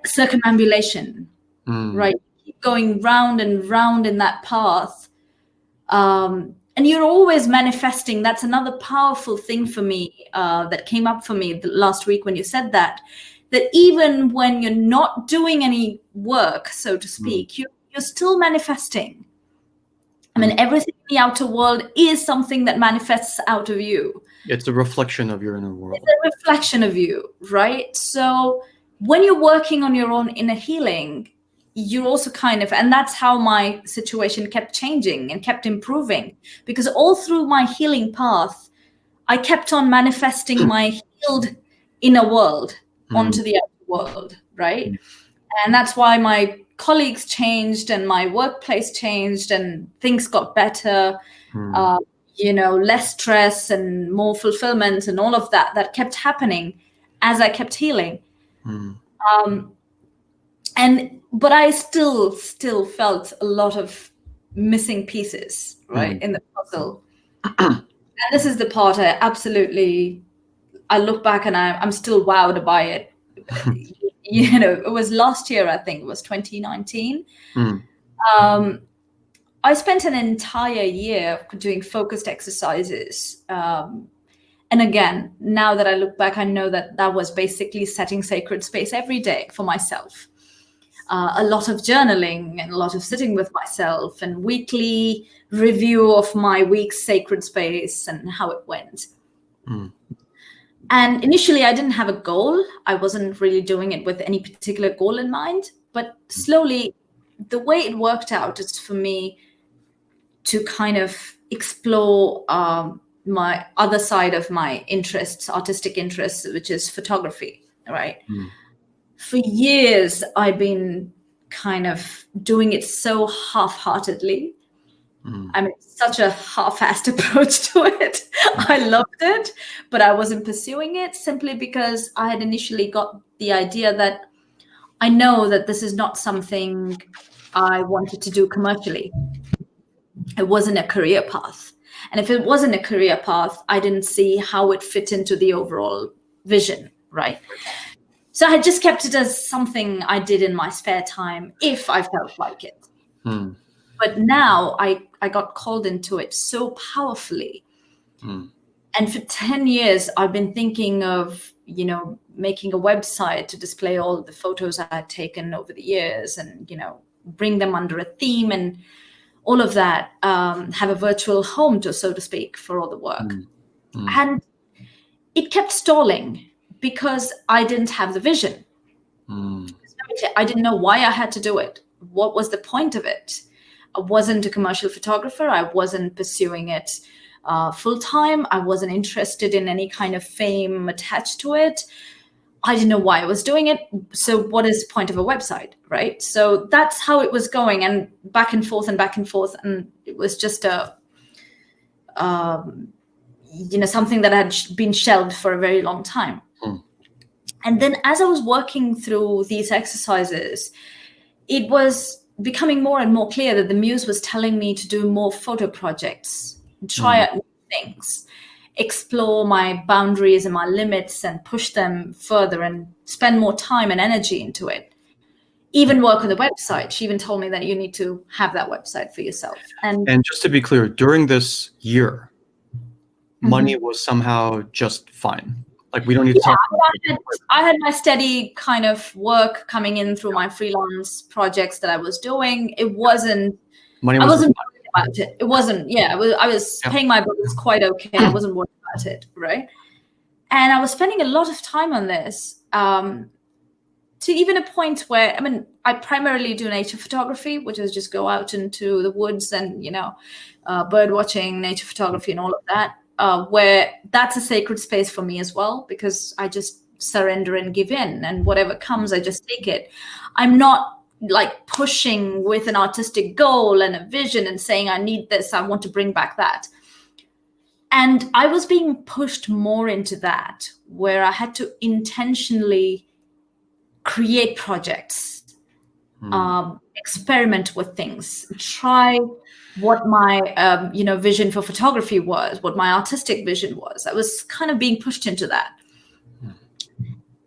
circumambulation, right? Keep going round and round in that path. And you're always manifesting. That's another powerful thing for me that came up for me last week when you said that even when you're not doing any work, so to speak, you're still manifesting. I mean, everything in the outer world is something that manifests out of you. It's a reflection of your inner world. It's a reflection of you, right? So when you're working on your own inner healing, you're also and that's how my situation kept changing and kept improving, because all through my healing path, I kept on manifesting my healed inner world onto the outer world, right? And that's why my colleagues changed and my workplace changed and things got better, less stress and more fulfillment and all of that kept happening as I kept healing. But I still felt a lot of missing pieces, right, in the puzzle. And this is the part I look back and I'm still wowed by it. It was last year, I think it was 2019. I spent an entire year doing focused exercises. And again, now that I look back, I know that was basically setting sacred space every day for myself. A lot of journaling and a lot of sitting with myself and weekly review of my week's sacred space and how it went. And initially, I didn't have a goal. I wasn't really doing it with any particular goal in mind. But slowly, the way it worked out is for me to kind of explore my other side of my interests, artistic interests, which is photography, right? For years, I've been kind of doing it so half-heartedly. I mean, such a half-assed approach to it. I loved it, but I wasn't pursuing it simply because I had initially got the idea that I know that this is not something I wanted to do commercially. It wasn't a career path. And if it wasn't a career path, I didn't see how it fit into the overall vision, right? So I had just kept it as something I did in my spare time if I felt like it. But now I got called into it so powerfully. And for 10 years, I've been thinking of, making a website to display all the photos I had taken over the years and, bring them under a theme and all of that, have a virtual home, so to speak, for all the work. And it kept stalling because I didn't have the vision. I didn't know why I had to do it. What was the point of it? I wasn't a commercial photographer. I wasn't pursuing it full time. I wasn't interested in any kind of fame attached to it. I didn't know why I was doing it. So what is the point of a website, right? So that's how it was going, and back and forth. And it was just something that had been shelved for a very long time. And then as I was working through these exercises, it was becoming more and more clear that the Muse was telling me to do more photo projects, try out new things, explore my boundaries and my limits and push them further and spend more time and energy into it. Even work on the website. She even told me that you need to have that website for yourself. And just to be clear, during this year, money was somehow just fine. Like, we don't need to talk about I had my steady kind of work coming in through my freelance projects that I was doing. It wasn't, I wasn't worried about it. It wasn't, I was paying my bills quite okay. I wasn't worried about it, right? And I was spending a lot of time on this, to even a point where, I primarily do nature photography, which is just go out into the woods and, bird watching, nature photography and all of that. Where that's a sacred space for me as well, because I just surrender and give in, and whatever comes, I just take it. I'm not like pushing with an artistic goal and a vision and saying, I need this, I want to bring back that. And I was being pushed more into that, where I had to intentionally create projects, experiment with things, try what my vision for photography was, what my artistic vision was. I was kind of being pushed into that. And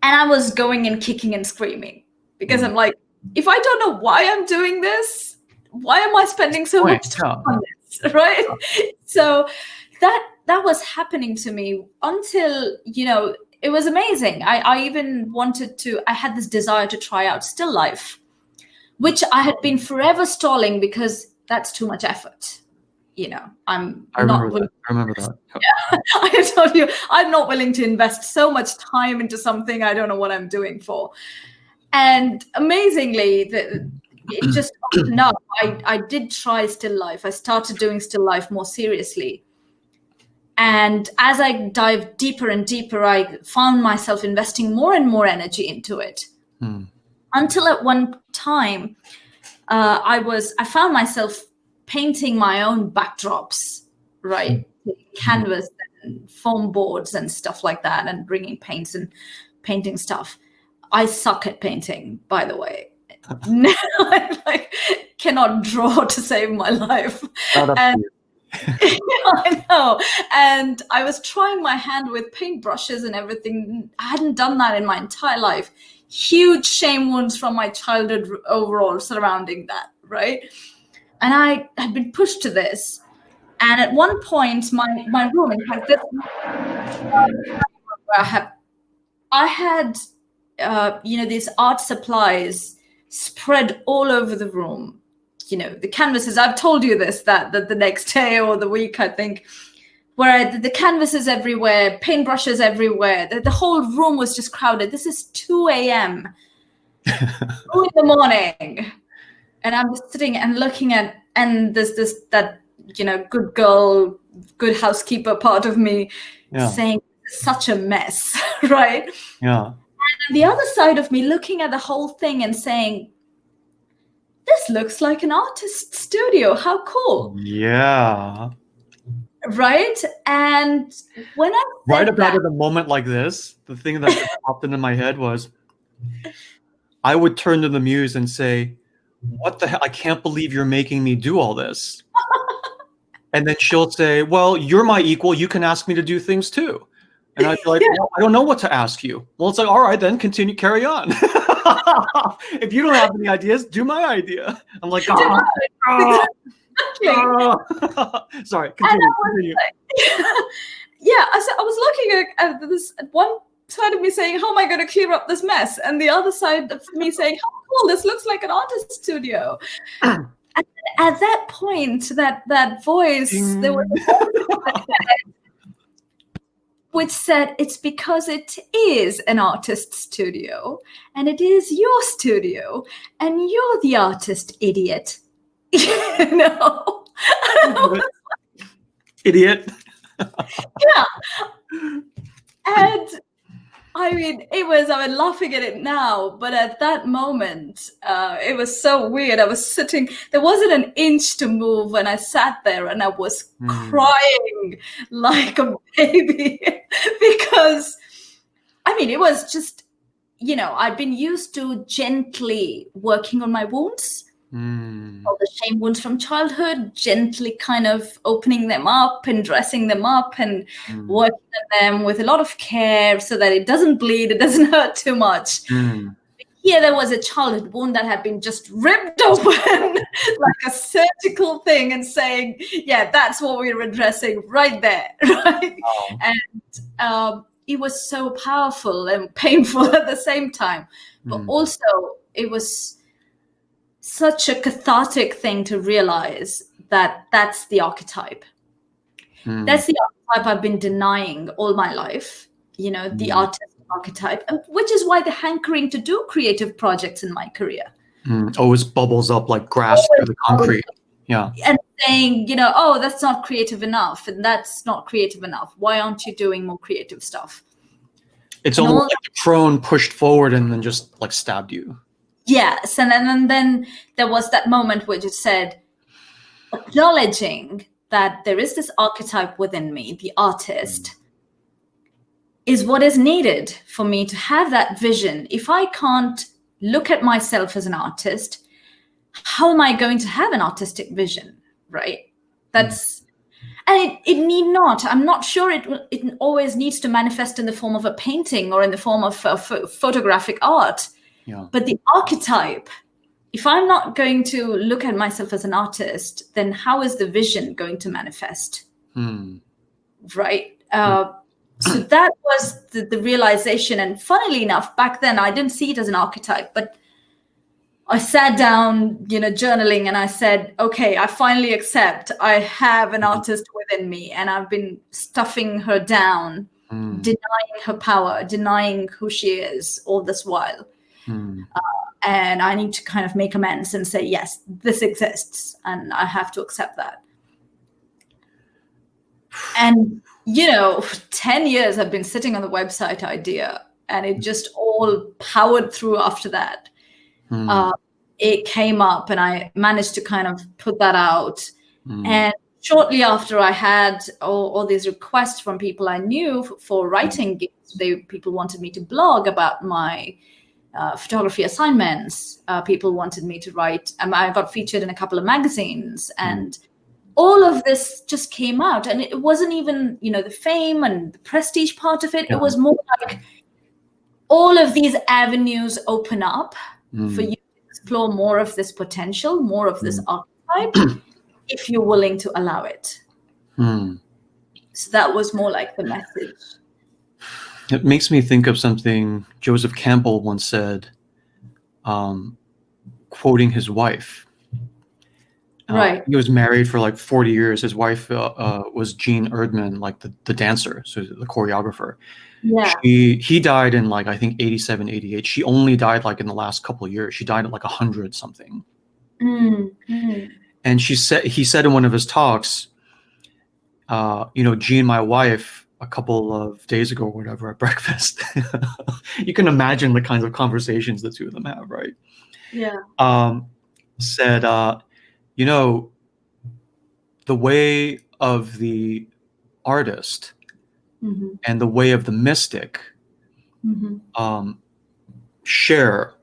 I was going and kicking and screaming, because I'm like, if I don't know why I'm doing this, why am I spending so much time on this, right? So that was happening to me until, it was amazing. I even I had this desire to try out still life, which I had been forever stalling because that's too much effort. I remember that. Yeah. I told you, I'm not willing to invest so much time into something I don't know what I'm doing for. And amazingly, it just opened up. I did try still life. I started doing still life more seriously. And as I dived deeper and deeper, I found myself investing more and more energy into it. Until at one time, I found myself painting my own backdrops, right? Canvas and foam boards and stuff like that, and bringing paints and painting stuff. I suck at painting, by the way. I cannot draw to save my life. I know. And I was trying my hand with paintbrushes and everything. I hadn't done that in my entire life. Huge shame wounds from my childhood overall surrounding that, right? And I had been pushed to this. And at one point, my room, in fact, this where I had these art supplies spread all over the room. The canvases, I've told you this, that the next day or the week, I think, where the canvases everywhere, paintbrushes everywhere. The whole room was just crowded. This is 2 a.m. 2 in the morning. And I'm just sitting and looking at, and there's that good girl, good housekeeper part of me saying, such a mess, right? Yeah. And the other side of me looking at the whole thing and saying, this looks like an artist's studio. How cool. Yeah. Right? And when I said at a moment like this, the thing that popped into my head was, I would turn to the Muse and say, what the hell? I can't believe you're making me do all this. And then she'll say, well, you're my equal. You can ask me to do things too. And I'd be like, well, I don't know what to ask you. Well, it's like, all right, then carry on. If you don't have any ideas, do my idea. I'm like, sorry, continue. I was looking at this at one side of me saying, how am I going to clear up this mess? And the other side of me saying, how cool, this looks like an artist studio. And at that point, that voice, there was which said, it's because it is an artist studio, and it is your studio, and you're the artist, idiot. Idiot. Yeah. And I mean, I'm laughing at it now, but at that moment, it was so weird. I was sitting, there wasn't an inch to move when I sat there, and I was crying like a baby because, I mean, it was just, I'd been used to gently working on my wounds. All the shame wounds from childhood, gently kind of opening them up and dressing them up and working on them with a lot of care so that it doesn't bleed, it doesn't hurt too much. Here there was a childhood wound that had been just ripped open like a surgical thing and saying, yeah, that's what we were addressing right there, right? Oh. And it was so powerful and painful at the same time. But also it was such a cathartic thing to realize that that's the archetype. That's the archetype I've been denying all my life, the artist archetype, which is why the hankering to do creative projects in my career always bubbles up like grass through the concrete. Yeah. And saying, oh, that's not creative enough, and that's not creative enough. Why aren't you doing more creative stuff? It's almost like the crone pushed forward and then just like stabbed you. Yes, and then there was that moment where it said, acknowledging that there is this archetype within me, the artist, is what is needed for me to have that vision. If I can't look at myself as an artist, how am I going to have an artistic vision, right? And it need not. I'm not sure it always needs to manifest in the form of a painting or in the form of photographic art. Yeah. But the archetype, if I'm not going to look at myself as an artist, then how is the vision going to manifest? Right? So that was the realization. And funnily enough, back then, I didn't see it as an archetype, but I sat down, journaling, and I said, okay, I finally accept I have an artist within me, and I've been stuffing her down, denying her power, denying who she is all this while. And I need to kind of make amends and say, yes, this exists, and I have to accept that. And, 10 years I've been sitting on the website idea, and it just all powered through after that. It came up, and I managed to kind of put that out. And shortly after, I had all these requests from people I knew for writing gigs. People wanted me to blog about my photography assignments. People wanted me to write. I got featured in a couple of magazines, and all of this just came out. And it wasn't even, the fame and the prestige part of it. Yeah. It was more like all of these avenues open up for you to explore more of this potential, more of this archetype, if you're willing to allow it. So that was more like the message. It makes me think of something Joseph Campbell once said, quoting his wife. Right. He was married for like 40 years. His wife was Jean Erdman, like the dancer, so the choreographer. Yeah. He died in like, I think 87, 88. She only died like in the last couple of years. She died at like 100 something. And he said in one of his talks, Jean, my wife, a couple of days ago or whatever at breakfast, you can imagine the kinds of conversations the two of them have, right? Yeah. Said, the way of the artist and the way of the mystic share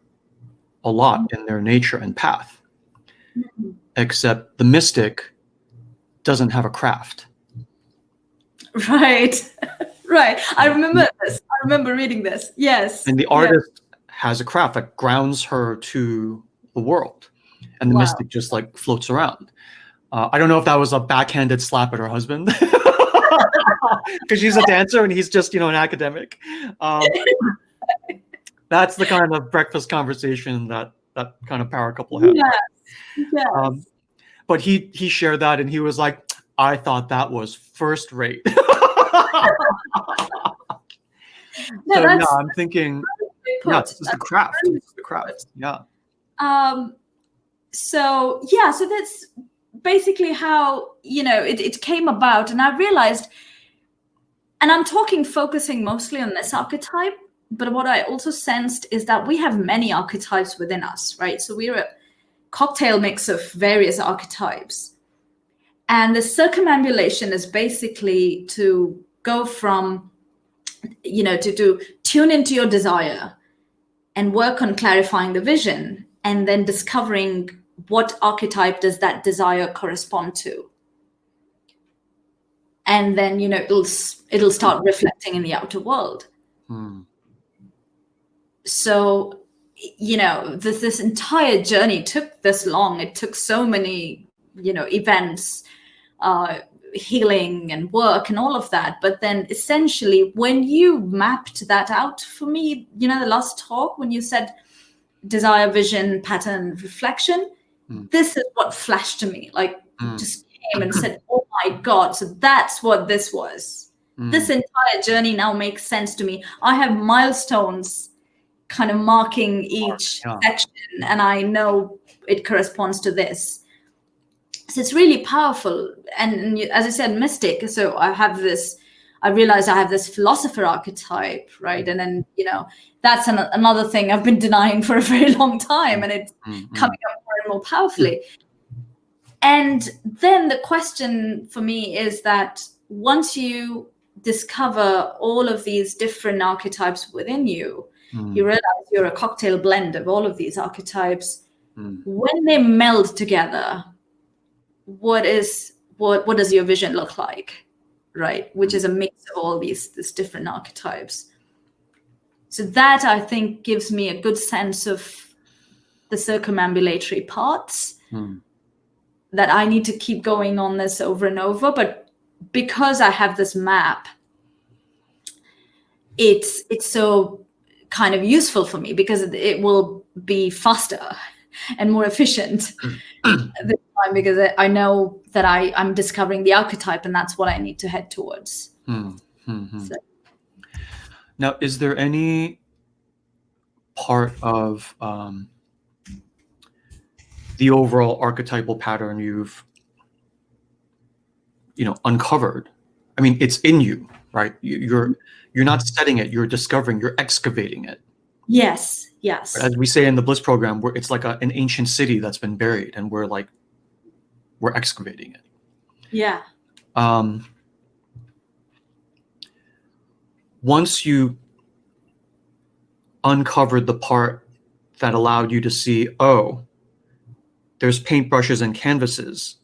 a lot in their nature and path, except the mystic doesn't have a craft. Right. Right. I remember this. I remember reading this. Yes. And the artist has a craft that grounds her to the world, and the mystic just like floats around. I don't know if that was a backhanded slap at her husband because she's a dancer and he's just, an academic. That's the kind of breakfast conversation that kind of power couple had. Yes. But he shared that, and he was like, I thought that was first rate. I'm thinking, this is the craft. This is the craft. Yeah. So that's basically how, it came about. And I realized, and I'm focusing mostly on this archetype, but what I also sensed is that we have many archetypes within us, right? So we're a cocktail mix of various archetypes. And the circumambulation is basically to go from, to tune into your desire and work on clarifying the vision, and then discovering what archetype does that desire correspond to. And then, it'll start reflecting in the outer world. So, this entire journey took this long. It took so many, events, healing and work and all of that. But then essentially, when you mapped that out for me, the last talk, when you said desire, vision, pattern, reflection, this is what flashed to me, just came and said, oh my God, so that's what this was. This entire journey now makes sense to me. I have milestones kind of marking each section, and I know it corresponds to this. So it's really powerful. And as I said, mystic. So I realized I have this philosopher archetype, right? And then, that's another thing I've been denying for a very long time, and it's coming up more and more powerfully. And then the question for me is that once you discover all of these different archetypes within you, you realize you're a cocktail blend of all of these archetypes. When they meld together, what does your vision look like, right? Which is a mix of all these different archetypes. So that, I think, gives me a good sense of the circumambulatory parts, that I need to keep going on this over and over. But because I have this map, it's so kind of useful for me, because it will be faster and more efficient this time, because I know that I'm discovering the archetype, and that's what I need to head towards. So. Now, is there any part of the overall archetypal pattern you've uncovered? I mean, it's in you, right? You're not setting it, you're discovering, you're excavating it. Yes. As we say in the Bliss program, where it's like an ancient city that's been buried, and we're excavating it. Yeah. Once you uncovered the part that allowed you to see, oh, there's paintbrushes and canvases,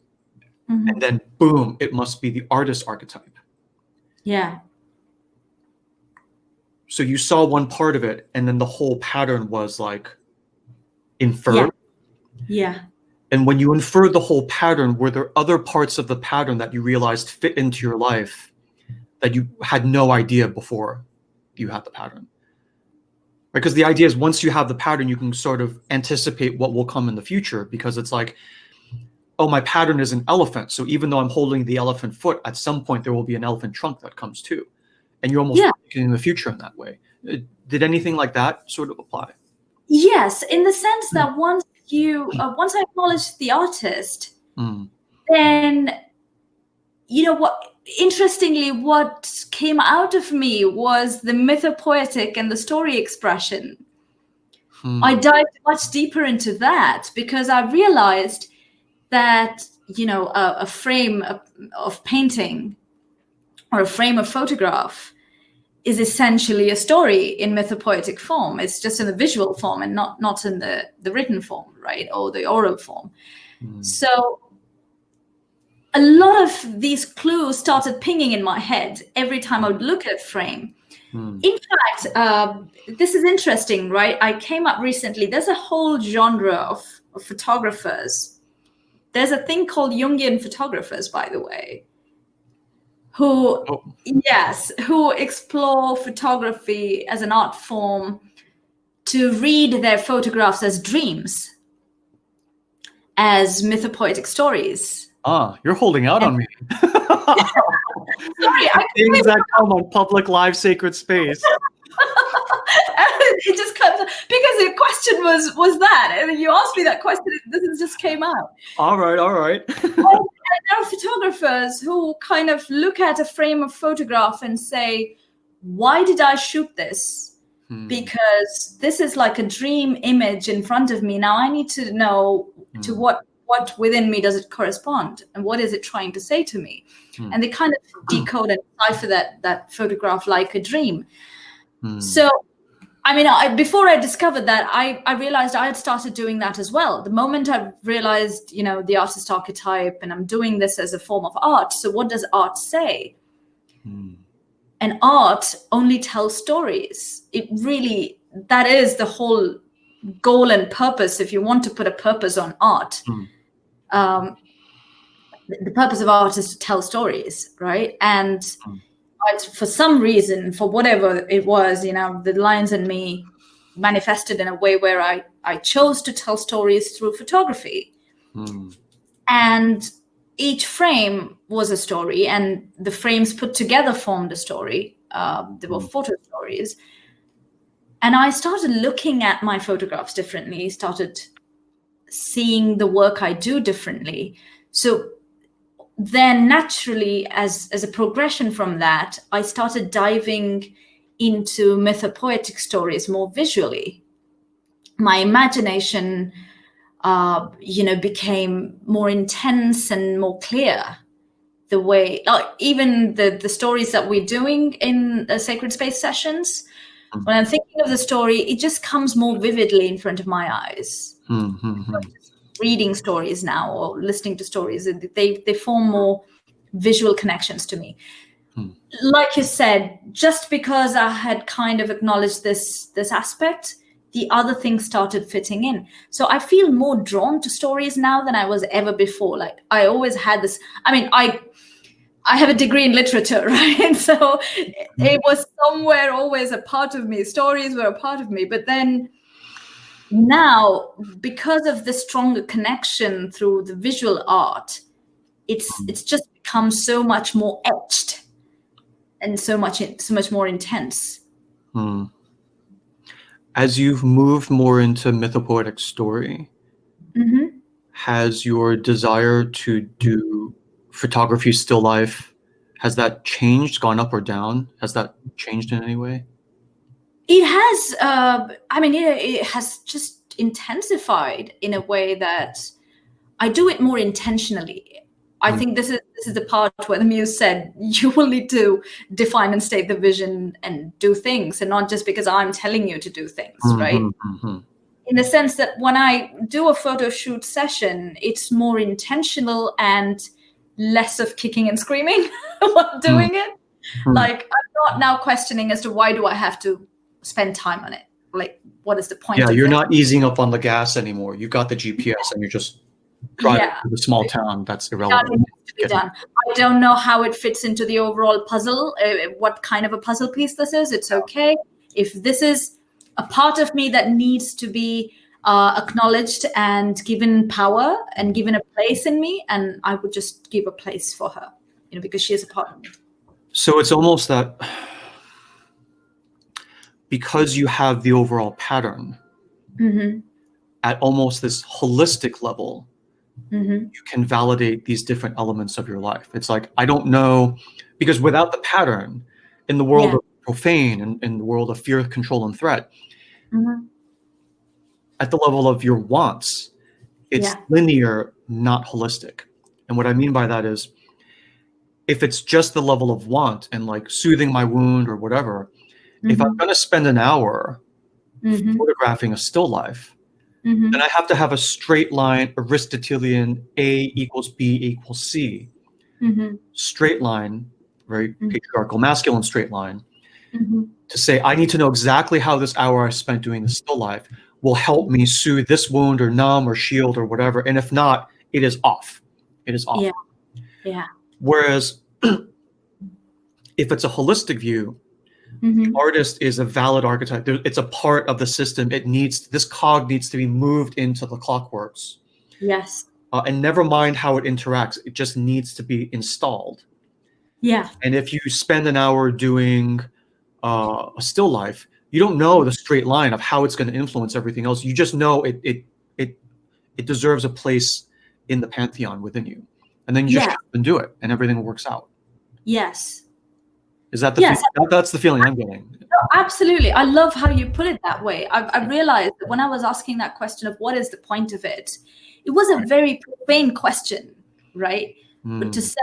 and then boom, it must be the artist archetype. Yeah. So you saw one part of it, and then the whole pattern was inferred. Yeah. And when you inferred the whole pattern, were there other parts of the pattern that you realized fit into your life that you had no idea before you had the pattern? Because the idea is, once you have the pattern, you can sort of anticipate what will come in the future, because it's like, oh, my pattern is an elephant. So even though I'm holding the elephant foot, at some point there will be an elephant trunk that comes too. And you're almost thinking in the future in that way. Did anything like that sort of apply? Yes, in the sense that once I acknowledged the artist, then, interestingly, what came out of me was the mythopoetic and the story expression. I dived much deeper into that, because I realized that, a frame of painting or a frame of photograph is essentially a story in mythopoetic form. It's just in the visual form, and not in the written form, right? Or the oral form. So a lot of these clues started pinging in my head every time I would look at a frame. In fact, this is interesting, right? I came up recently, there's a whole genre of photographers. There's a thing called Jungian photographers, by the way, who explore photography as an art form to read their photographs as dreams, as mythopoetic stories. You're holding out on me. Sorry, things that come on public live sacred space. It just comes because the question was that, and you asked me that question. This just came out. All right. And there are photographers who kind of look at a frame of photograph and say, "Why did I shoot this? because this is like a dream image in front of me. Now I need to know to what within me does it correspond, and what is it trying to say to me? And they kind of decode and decipher that photograph like a dream. So, I mean, before I discovered that, I realized I had started doing that as well. The moment I realized, you know, the artist archetype, and I'm doing this as a form of art. So what does art say? And art only tells stories. It really, that is the whole goal and purpose. If you want to put a purpose on art, the purpose of art is to tell stories, right? And for some reason, for whatever it was, you know, the lines in me manifested in a way where I chose to tell stories through photography. And each frame was a story, and the frames put together formed a story. There were photo stories. And I started looking at my photographs differently, started seeing the work I do differently. So then naturally, as a progression from that, I started diving into mythopoetic stories more visually. My imagination, became more intense and more clear. The way, like even the stories that we're doing in the sacred space sessions, when I'm thinking of the story, it just comes more vividly in front of my eyes. Reading stories now or listening to stories, they form more visual connections to me. Like you said, just because I had kind of acknowledged this aspect, the other things started fitting in. So I feel more drawn to stories now than I was ever before. Like I always had this, I mean, I have a degree in literature, right? And so it was somewhere always a part of me. Stories were a part of me. But then now, because of the stronger connection through the visual art, it's just become so much more etched and so much more intense. As you've moved more into mythopoetic story, has your desire to do photography, still life, has that changed, gone up or down? Has that changed in any way? It has. It has just intensified in a way that I do it more intentionally. I think this is the part where the Muse said you will need to define and state the vision and do things, and not just because I'm telling you to do things, right? In the sense that when I do a photo shoot session, it's more intentional and less of kicking and screaming while doing it. Like I'm not now questioning as to why do I have to spend time on it? Like, what is the point? Yeah, of you're it? not easing up on the gas anymore. You got the GPS and you're just driving to the small town. That's irrelevant. That needs to be done. I don't know how it fits into the overall puzzle, what kind of a puzzle piece this is. It's okay. If this is a part of me that needs to be acknowledged and given power and given a place in me, and I would just give a place for her, because she is a part of me. So it's almost that because you have the overall pattern at almost this holistic level, you can validate these different elements of your life. It's like, I don't know, because without the pattern in the world of profane and in the world of fear, control, and threat, at the level of your wants, it's linear, not holistic. And what I mean by that is, if it's just the level of want and like soothing my wound or whatever, if I'm going to spend an hour photographing a still life, then I have to have a straight line Aristotelian A equals B equals C. Straight line, very patriarchal, masculine straight line, to say, I need to know exactly how this hour I spent doing the still life will help me soothe this wound or numb or shield or whatever. And if not, it is off. It is off. Yeah. Whereas if it's a holistic view, the artist is a valid archetype. It's a part of the system. This cog needs to be moved into the clockworks. Yes. And never mind how it interacts. It just needs to be installed. Yeah. And if you spend an hour doing a still life, you don't know the straight line of how it's going to influence everything else. You just know it deserves a place in the pantheon within you. And then you just have to do it and everything works out. Yes. Is that the Yes. that's the feeling I'm getting? No, absolutely. I love how you put it that way. I realized that when I was asking that question of what is the point of it, it was a very profane question, right? But to say,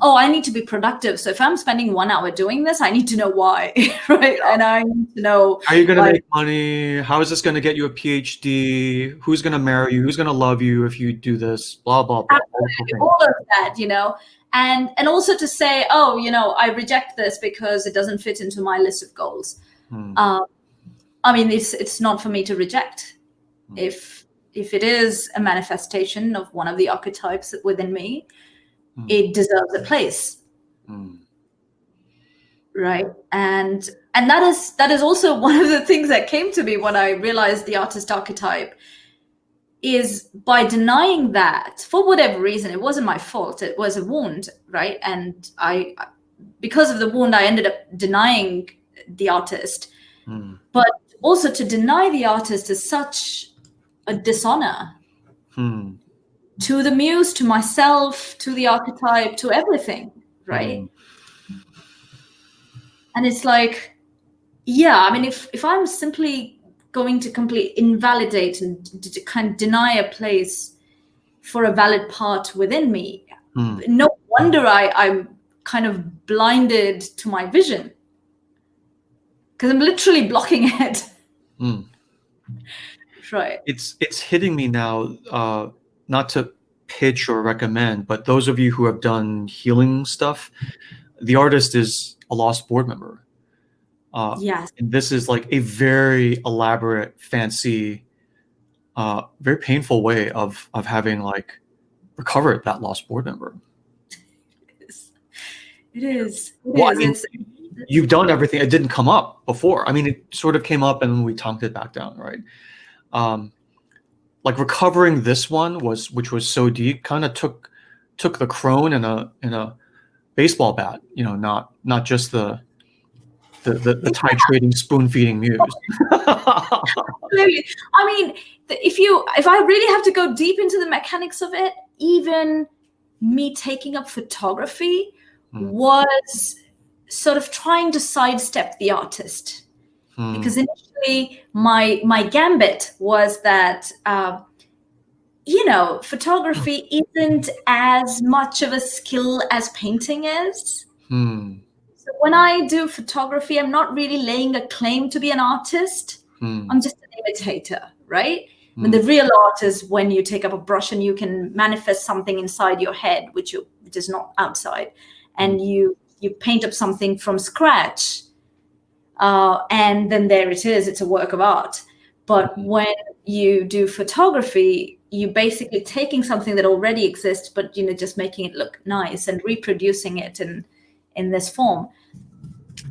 oh, I need to be productive. So if I'm spending 1 hour doing this, I need to know why, right? And I need to know how are you going to make money? How is this going to get you a PhD? Who's going to marry you? Who's going to love you if you do this? Blah, blah, blah. All of that, and also to say, oh, I reject this because it doesn't fit into my list of goals. I mean, it's not for me to reject. If it is a manifestation of one of the archetypes within me, it deserves a place, right? And that is also one of the things that came to me when I realized the artist archetype. Is by denying that, for whatever reason, it wasn't my fault. It was a wound, right? And because of the wound, I ended up denying the artist. But also to deny the artist is such a dishonor to the muse, to myself, to the archetype, to everything, right? And it's like, yeah, I mean, if I'm simply going to completely invalidate and to kind of deny a place for a valid part within me, no wonder I'm kind of blinded to my vision, because I'm literally blocking it. Right. It's hitting me now, not to pitch or recommend, but those of you who have done healing stuff, the artist is a lost board member. Yes. And this is like a very elaborate, fancy, very painful way of having like recovered that lost board member. It is. I mean, you've done everything. It didn't come up before. I mean, it sort of came up and we tonked it back down, right? Like recovering this one which was so deep, kind of took the crone in a baseball bat, not just the titrating, spoon-feeding muse. Absolutely. I mean, if I really have to go deep into the mechanics of it, even me taking up photography was sort of trying to sidestep the artist. Because initially my gambit was that, photography isn't as much of a skill as painting is. So when I do photography, I'm not really laying a claim to be an artist. I'm just an imitator, right? When the real art is when you take up a brush and you can manifest something inside your head, which is not outside, and you paint up something from scratch, and then there it is. It's a work of art. But when you do photography, you're basically taking something that already exists, but just making it look nice and reproducing it in this form.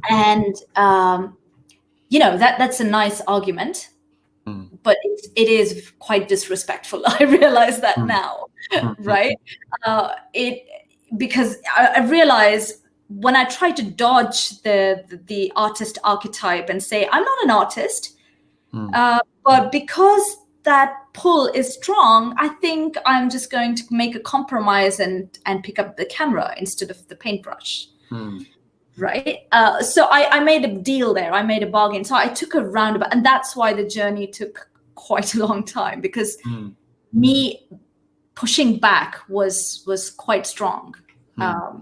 And that's a nice argument, but it is quite disrespectful. I realize that now, right? Because I realize when I try to dodge the artist archetype and say I'm not an artist, but because that pull is strong, I think I'm just going to make a compromise and pick up the camera instead of the paintbrush. Right. So I made a deal there. I made a bargain. So I took a roundabout, and that's why the journey took quite a long time, because me pushing back was quite strong. I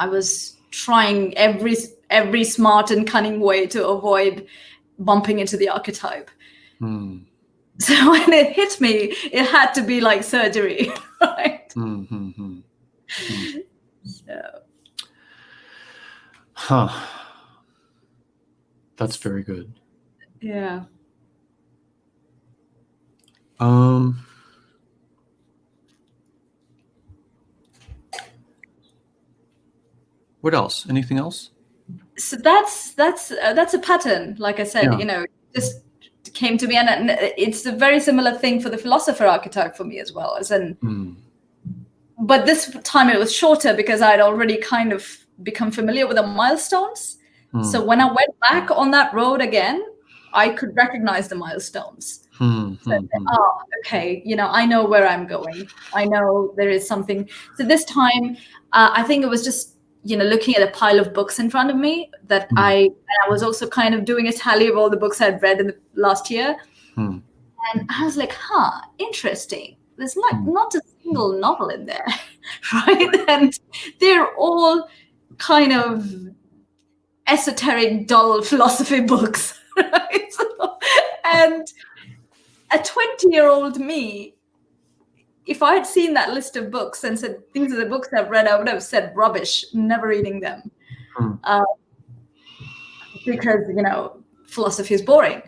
was trying every smart and cunning way to avoid bumping into the archetype. So when it hit me, it had to be like surgery, right? So. That's very good. Yeah. What else? Anything else? So that's a pattern. Like I said, just came to me, and it's a very similar thing for the philosopher archetype for me as well. But this time it was shorter because I'd already kind of become familiar with the milestones. So when I went back on that road again, I could recognize the milestones. Okay, I know where I'm going. I know there is something. So this time, I think it was just looking at a pile of books in front of me that I was also kind of doing a tally of all the books I'd read in the last year. And I was like, interesting. There's not a single novel in there, right? And they're all kind of esoteric, dull philosophy books, right? And a 20-year-old me, if I had seen that list of books and said, these are the books I've read, I would have said rubbish, never reading them. Because, philosophy is boring.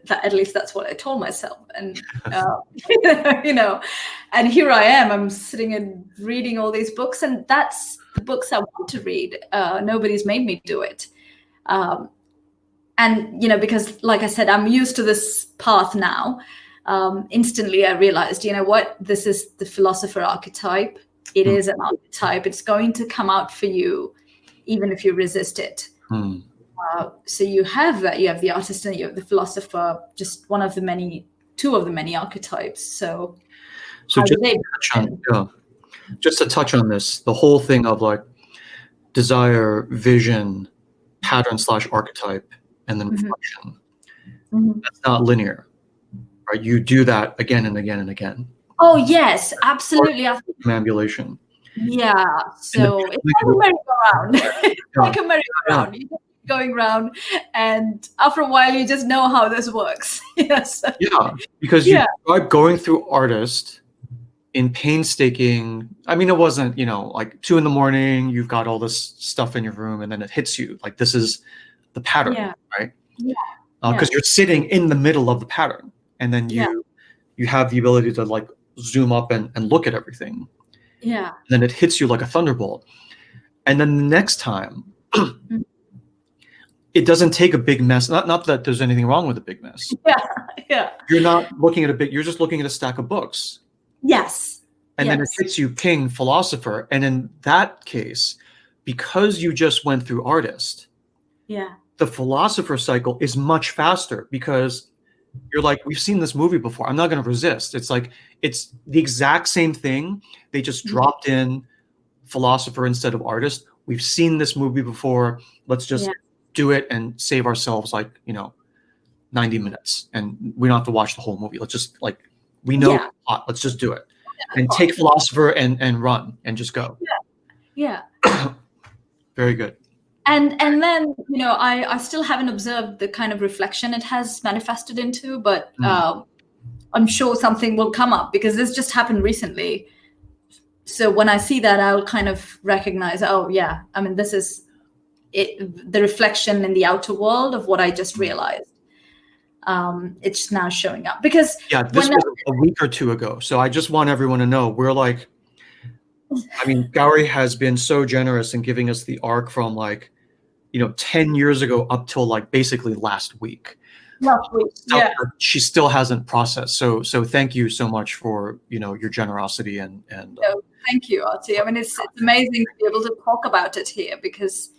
At least that's what I told myself. And, and here I am, I'm sitting and reading all these books, and that's the books I want to read. Nobody's made me do it. And, because like I said, I'm used to this path now. Instantly I realized, this is the philosopher archetype. It is an archetype. It's going to come out for you, even if you resist it. So you have that. You have the artist and you have the philosopher, just two of the many archetypes. So just to touch on this, the whole thing of like desire, vision, pattern / archetype, and then reflection. That's not linear, right? You do that again and again and again. Oh yes, absolutely. Ambulation. Yeah. So it's like a merry-go-round. It's like a merry-go-round. You just keep going round, and after a while, you just know how this works. Yes. Yeah, because you start going through artist in painstaking. I mean, it wasn't like 2 a.m. You've got all this stuff in your room, and then it hits you like this is the pattern, right? Yeah. Because you're sitting in the middle of the pattern, and then you have the ability to like zoom up and look at everything. Yeah. And then it hits you like a thunderbolt. And then the next time, it doesn't take a big mess. Not that there's anything wrong with a big mess. Yeah. You're not looking at you're just looking at a stack of books. Yes. And then it hits you, ping, philosopher. And in that case, because you just went through artist, the philosopher cycle is much faster because you're like, we've seen this movie before. I'm not going to resist. It's like, it's the exact same thing. They just dropped in philosopher instead of artist. We've seen this movie before. Let's just do it and save ourselves 90 minutes. And we don't have to watch the whole movie. Let's just we know the plot. Let's just do it. And take philosopher and run and just go. Yeah. Very good. And then, I still haven't observed the kind of reflection it has manifested into, but I'm sure something will come up because this just happened recently. So when I see that, I'll kind of recognize, this is it, the reflection in the outer world of what I just realized. It's now showing up because this was a week or two ago. So I just want everyone to know we're Gauri has been so generous in giving us the arc from 10 years ago up till basically last week. Stuff that she still hasn't processed. So thank you so much for your generosity and. Thank you, Artie. It's amazing to be able to talk about it here because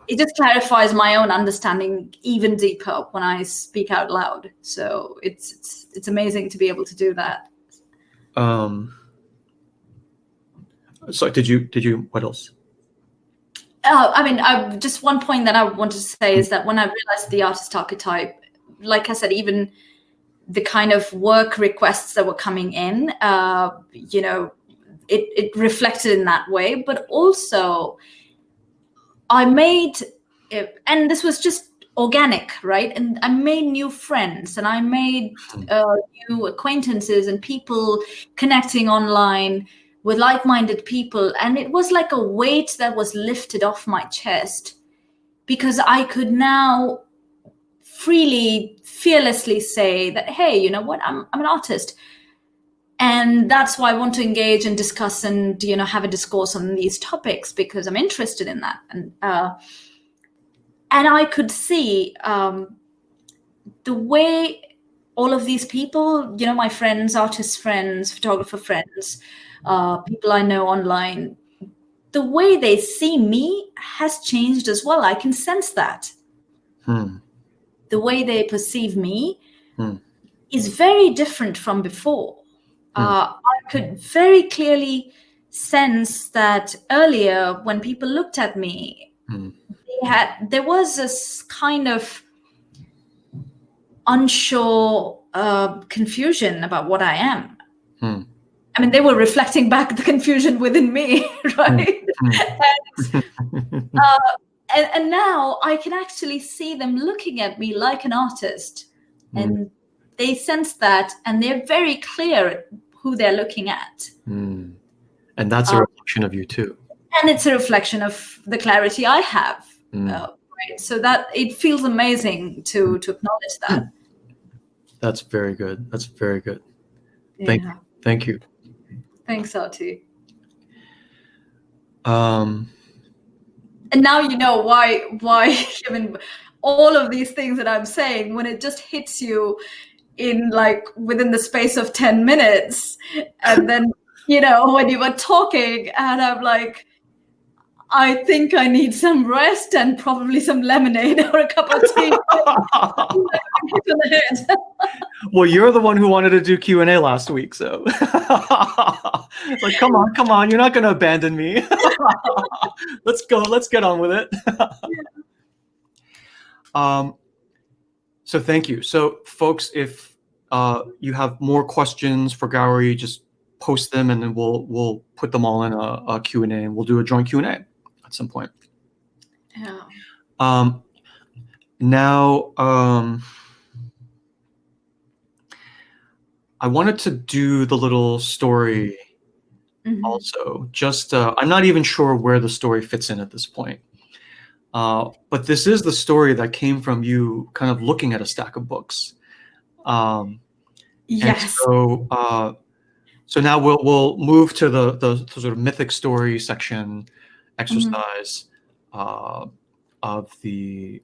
it just clarifies my own understanding even deeper when I speak out loud. So it's amazing to be able to do that. So did you what else? Just one point that I wanted to say is that when I realized the artist archetype, like I said, even the kind of work requests that were coming in, it reflected in that way. But also, I made, and this was just organic, right? And I made new friends, and I made new acquaintances and people connecting online with like-minded people. And it was like a weight that was lifted off my chest because I could now freely, fearlessly say that, hey, you know what, I'm an artist. And that's why I want to engage and discuss and, have a discourse on these topics because I'm interested in that. And I could see the way all of these people, my friends, artist friends, photographer friends, people I know online, the way they see me has changed as well. I can sense that. The way they perceive me is very different from before. I could very clearly sense that earlier when people looked at me, there was this kind of unsure confusion about what I am. I mean, they were reflecting back the confusion within me, right? And now I can actually see them looking at me like an artist, and they sense that, and they're very clear at who they're looking at. And that's a reflection of you too. And it's a reflection of the clarity I have. Right? So that it feels amazing to acknowledge that. That's very good. That's very good. Yeah. Thank you. Thanks, Artie. And now you know why I mean, all of these things that I'm saying, when it just hits you in like within the space of 10 minutes, and then, you know, when you were talking, and I'm like, I think I need some rest and probably some lemonade or a cup of tea. Well, you're the one who wanted to do Q&A last week, so it's like, come on, you're not going to abandon me. Let's go. Let's get on with it. So thank you. So folks, if you have more questions for Gauri, just post them, and then we'll put them all in a Q&A, and we'll do a joint Q&A at some point. Yeah. Now, I wanted to do the little story also. Just, I'm not even sure where the story fits in at this point. But this is the story that came from you kind of looking at a stack of books. Yes. So now we'll move to the sort of mythic story section exercise of the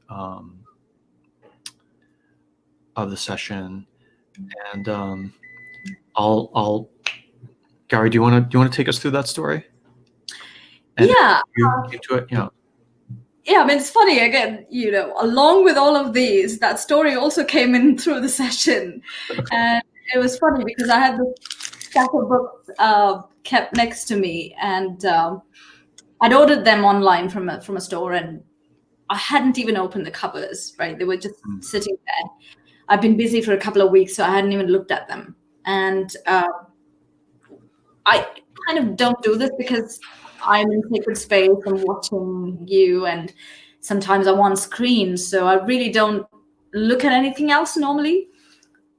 session, and I'll Gauri, do you want to take us through that story? And yeah. Into it, yeah. Yeah, I mean, it's funny, again, you know, along with all of these, that story also came in through the session. And it was funny because I had this stack of books kept next to me, and I'd ordered them online from a store, and I hadn't even opened the covers, right? They were just sitting there. I've been busy for a couple of weeks, so I hadn't even looked at them. And I kind of don't do this because I'm in sacred space and watching you, and sometimes I'm on screen, so I really don't look at anything else normally.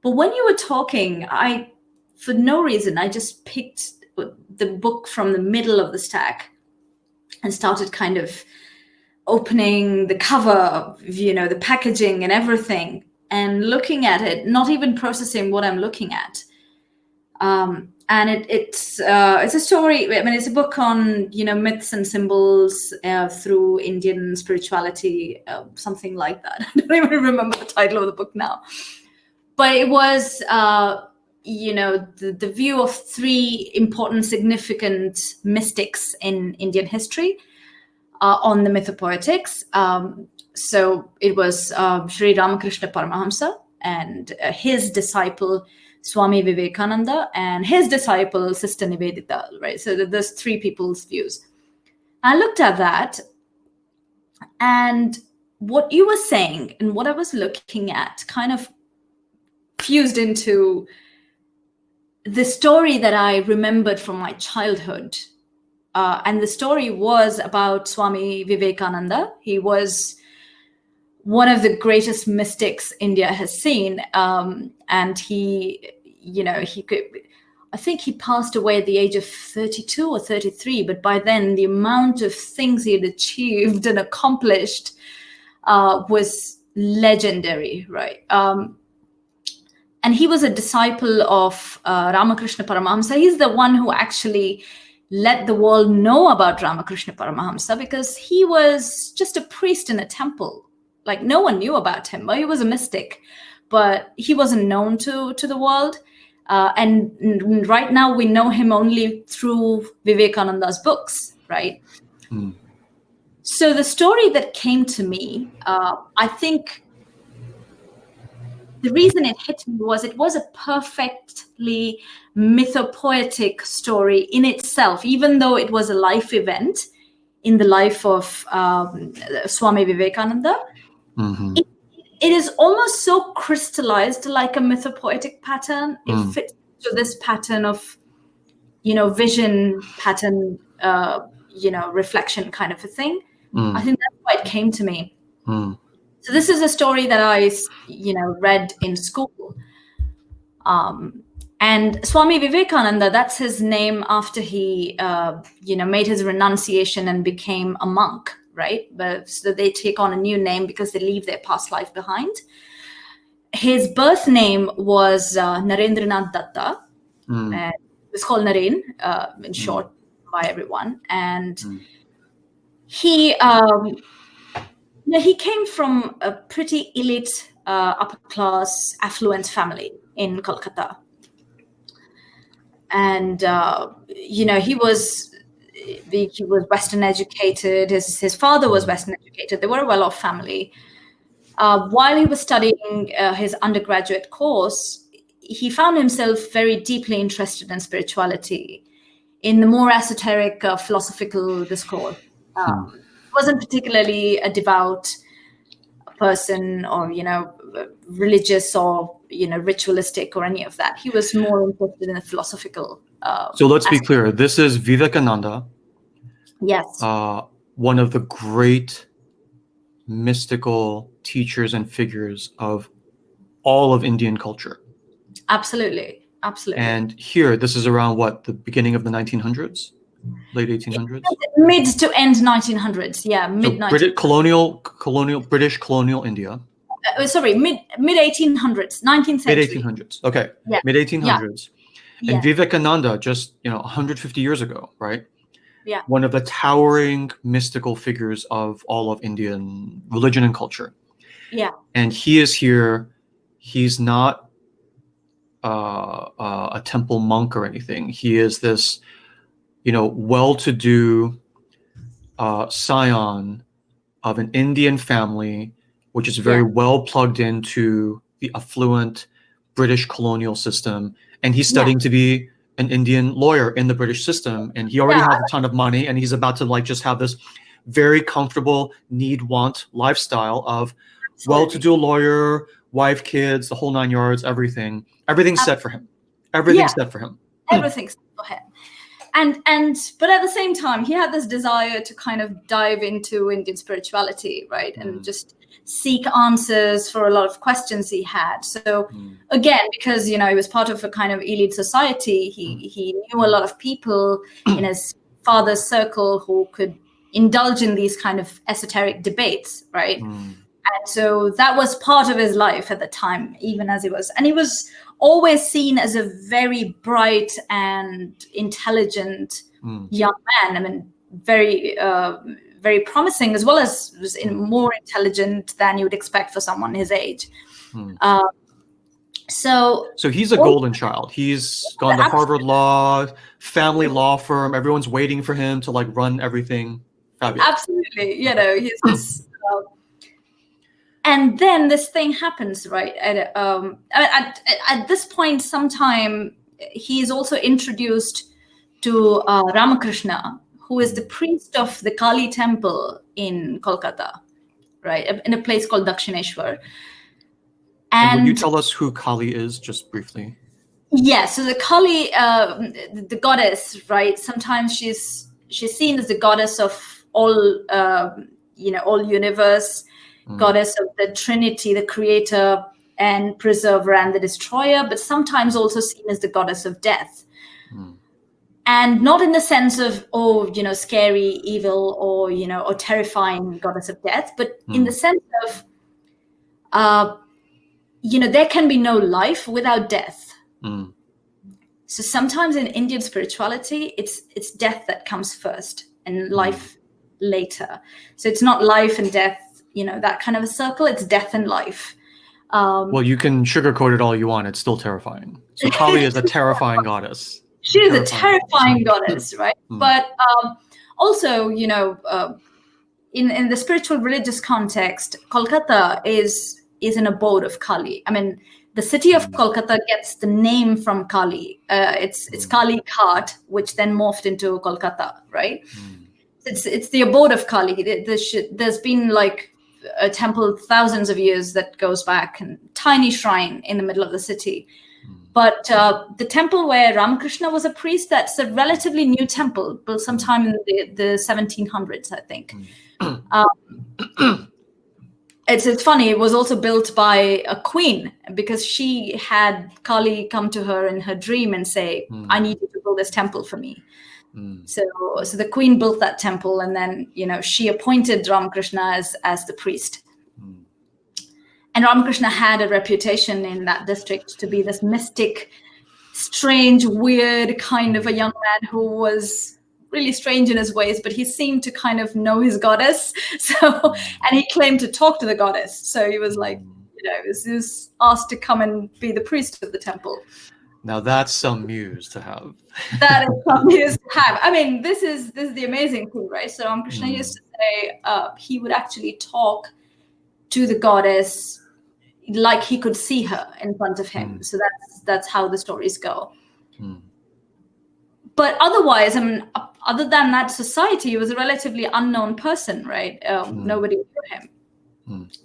But when you were talking, for no reason, I just picked the book from the middle of the stack and started kind of opening the cover, you know, the packaging and everything, and looking at it, not even processing what I'm looking at. And it's a story. I mean, it's a book on, you know, myths and symbols through Indian spirituality, something like that. I don't even remember the title of the book now. But it was, you know, the view of three important, significant mystics in Indian history on the mythopoetics. So it was Sri Ramakrishna Paramahamsa and his disciple, Swami Vivekananda, and his disciple, Sister Nivedita, right? So there's three people's views. I looked at that, and what you were saying and what I was looking at kind of fused into the story that I remembered from my childhood. And the story was about Swami Vivekananda. He was one of the greatest mystics India has seen. And he, you know, I think he passed away at the age of 32 or 33. But by then, the amount of things he had achieved and accomplished was legendary, right? And he was a disciple of Ramakrishna Paramahamsa. He's the one who actually let the world know about Ramakrishna Paramahamsa, because he was just a priest in a temple. Like, no one knew about him. Well, he was a mystic, but he wasn't known to the world. And right now we know him only through Vivekananda's books, right? So the story that came to me, I think the reason it hit me was it was a perfectly mythopoetic story in itself, even though it was a life event in the life of Swami Vivekananda. Mm-hmm. It is almost so crystallized like a mythopoetic pattern. It fits to this pattern of, vision pattern, reflection kind of a thing. I think that's why it came to me. So this is a story that I, read in school. And Swami Vivekananda, that's his name after he, made his renunciation and became a monk, right? But so they take on a new name because they leave their past life behind. His birth name was Narendranath Datta. And it was called Naren, in short, by everyone. And he came from a pretty elite, upper class, affluent family in Kolkata. And, he was Western educated. His father was Western educated. They were a well-off family. While he was studying his undergraduate course, he found himself very deeply interested in spirituality, in the more esoteric philosophical discourse. Wasn't particularly a devout person or, religious or, ritualistic or any of that. He was more interested in the philosophical. So let's be clear. This is Vivekananda. Yes. One of the great mystical teachers and figures of all of Indian culture. Absolutely. Absolutely. And here, this is around what, the beginning of the 1900s? Late 1800s? Mid to end 1900s. Yeah, mid 1900s. British colonial India. Mid 1800s, 19th century. Mid 1800s. Okay. Yeah. Mid 1800s. Yeah. And Vivekananda, just 150 years ago, right? Yeah. One of the towering mystical figures of all of Indian religion and culture. Yeah. And he is here. He's not a temple monk or anything. He is this, well-to-do scion of an Indian family, which is very well plugged into the affluent British colonial system. And he's studying to be an Indian lawyer in the British system. And he already has a ton of money, and he's about to just have this very comfortable need-want lifestyle of well-to-do lawyer, wife, kids, the whole 9 yards, everything. Everything's set for him. Everything's set for him. Everything's set for him. But at the same time, he had this desire to kind of dive into Indian spirituality, right? And just seek answers for a lot of questions he had. So again, because, he was part of a kind of elite society, he knew a lot of people in his father's circle who could indulge in these kind of esoteric debates, right? And so that was part of his life at the time, even as he was always seen as a very bright and intelligent young man. I mean, very, very promising, as well as was more intelligent than you would expect for someone his age. So he's a golden child. He's gone to Harvard Law, family law firm. Everyone's waiting for him to run everything. Fabulous. Absolutely. He's this. And then this thing happens, right? At this point, sometime he is also introduced to Ramakrishna, who is the priest of the Kali temple in Kolkata, right? In a place called Dakshineshwar. And would you tell us who Kali is, just briefly? Yeah, so the Kali, the goddess, right? Sometimes she's seen as the goddess of all, all universe. Goddess of the Trinity, the creator and preserver and the destroyer, but sometimes also seen as the goddess of death. And not in the sense of, scary, evil, or terrifying goddess of death, but in the sense of, there can be no life without death. So sometimes in Indian spirituality, it's death that comes first and life later. So it's not life and death, that kind of a circle. It's death and life. Well, you can sugarcoat it all you want. It's still terrifying. So Kali is a terrifying goddess. She is a terrifying goddess, right? But also, in the spiritual religious context, Kolkata is is an abode of Kali. I mean, the city of Kolkata gets the name from Kali. It's Kali Ghat, which then morphed into Kolkata, right? It's the abode of Kali. There's been like a temple thousands of years that goes back, and tiny shrine in the middle of the city. But the temple where Ramakrishna was a priest, that's a relatively new temple, built sometime in the 1700s, I think. It's funny, it was also built by a queen, because she had Kali come to her in her dream and say, I need you to build this temple for me. So the queen built that temple, and then, she appointed Ramakrishna as the priest. And Ramakrishna had a reputation in that district to be this mystic, strange, weird kind of a young man who was really strange in his ways, but he seemed to kind of know his goddess. And he claimed to talk to the goddess. So he was like, he was asked to come and be the priest of the temple. Now that's some muse to have. That is some muse to have. I mean, this is the amazing thing, right? So Ramakrishna used to say he would actually talk to the goddess like he could see her in front of him. So that's how the stories go. But otherwise, I mean, other than that society, he was a relatively unknown person, right? Nobody knew him.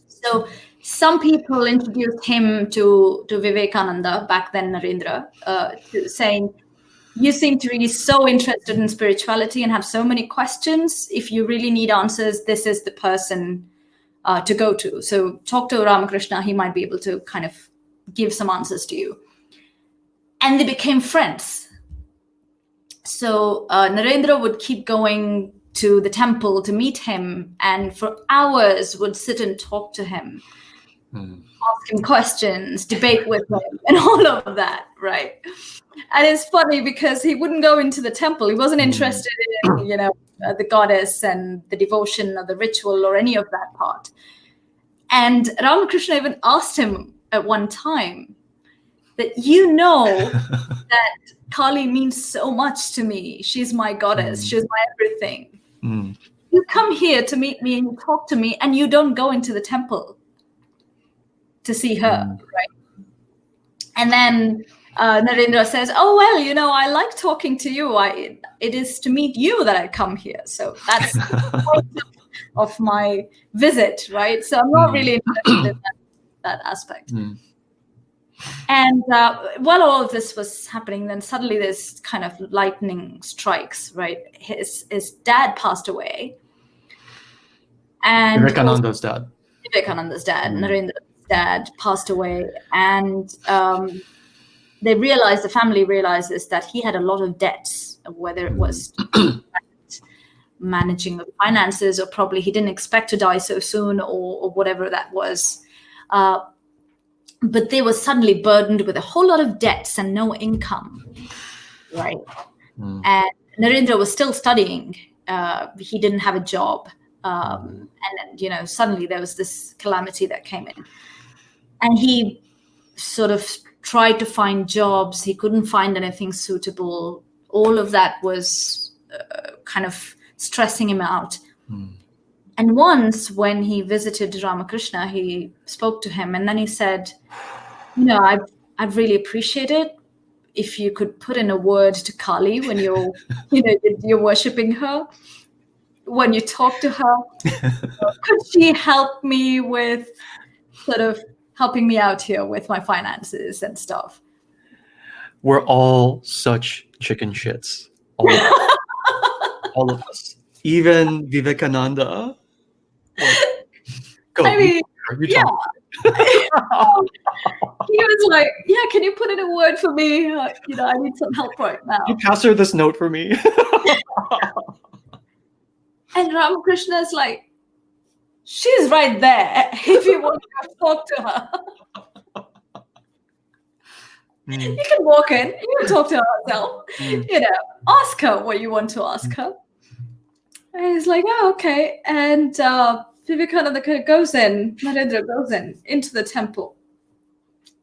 So some people introduced him to Vivekananda, back then Narendra, saying, you seem to be so interested in spirituality and have so many questions. If you really need answers, this is the person to go to. So talk to Ramakrishna, he might be able to kind of give some answers to you. And they became friends. So Narendra would keep going to the temple to meet him, and for hours would sit and talk to him, ask him questions, debate with him, and all of that, right? And it's funny because he wouldn't go into the temple. He wasn't interested in, the goddess and the devotion or the ritual or any of that part. And Ramakrishna even asked him at one time that, that Kali means so much to me. She's my goddess. She's my everything. You come here to meet me and you talk to me, and you don't go into the temple to see her, right? And then Narendra says, oh, well, I like talking to you. It is to meet you that I come here. So that's the point of my visit, right? So I'm not really interested in that aspect. And while all of this was happening, then suddenly this kind of lightning strikes, right? His dad passed away. And Vivekananda's dad. Narendra's dad passed away. And the family realizes that he had a lot of debts, whether it was managing the finances, or probably he didn't expect to die so soon, or whatever that was. But they were suddenly burdened with a whole lot of debts and no income, right? And Narendra was still studying. He didn't have a job. And then, suddenly there was this calamity that came in. And he sort of tried to find jobs. He couldn't find anything suitable. All of that was kind of stressing him out. And once when he visited Ramakrishna, he spoke to him, and then he said, I'd really appreciate it if you could put in a word to Kali when you're, you're worshipping her, when you talk to her. Could she help me with sort of helping me out here with my finances and stuff? We're all such chicken shits. All of us. All of us. Even Vivekananda. Go. I mean, you talk. He was like, can you put in a word for me? I need some help right now. Can you pass her this note for me? And Ramakrishna is like, she's right there if you want to talk to her. You can walk in, you can talk to herself, ask her what you want to ask her. And he's like, oh, okay. And Vivekananda goes in, Narendra goes into the temple,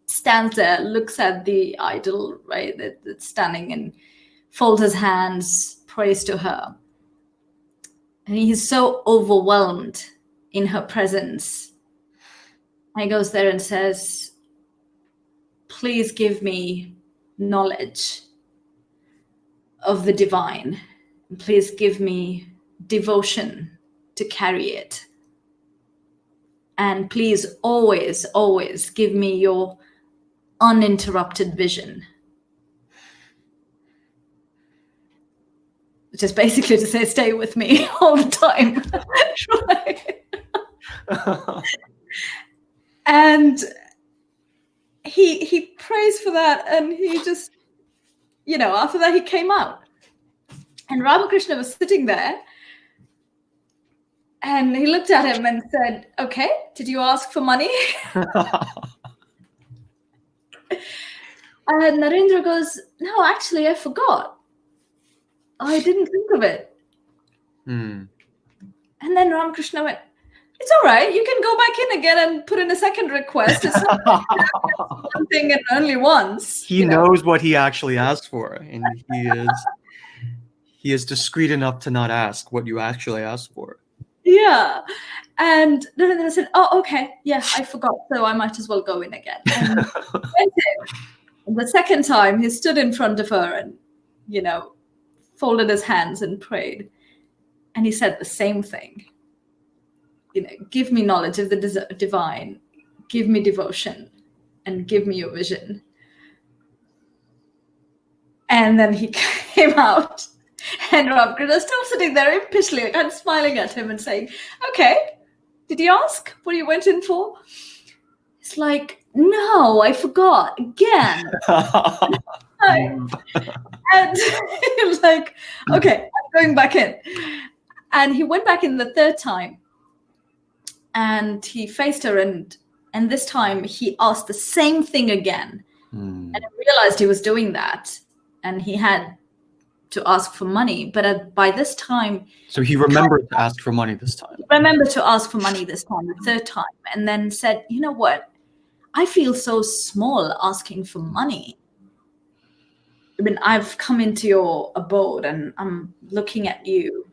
stands there, looks at the idol, right, that's standing, and folds his hands, prays to her. And he's so overwhelmed in her presence He goes there and says, please give me knowledge of the divine. Please give me devotion to carry it. And please always, always give me your uninterrupted vision. Which is basically to say, stay with me all the time. And he prays for that, and he just, after that he came out. And Ramakrishna was sitting there, and he looked at him and said, okay, did you ask for money? And Narendra goes, no, actually, I forgot. I didn't think of it. And then Ramakrishna went, it's all right. You can go back in again and put in a second request. It's not one thing and only once. He knows what he actually asked for, and he is discreet enough to not ask what you actually asked for. Yeah. And then I said, oh, okay. Yeah, I forgot. So I might as well go in again. And went in. The second time, he stood in front of her and, folded his hands and prayed. And he said the same thing. Give me knowledge of the divine, give me devotion, and give me your vision. And then he came out, and Ramakrishna still sitting there impishly, kind of smiling at him and saying, okay, did you ask what you went in for? It's like, no, I forgot again. And he was like, okay, I'm going back in. And he went back in the third time. And he faced her, and this time he asked the same thing again. And I realized he was doing that, and he had to ask for money. But by this time... So he remembered to ask for money this time. Remembered to ask for money this time, the third time, and then said, you know what? I feel so small asking for money. I mean, I've come into your abode, and I'm looking at you.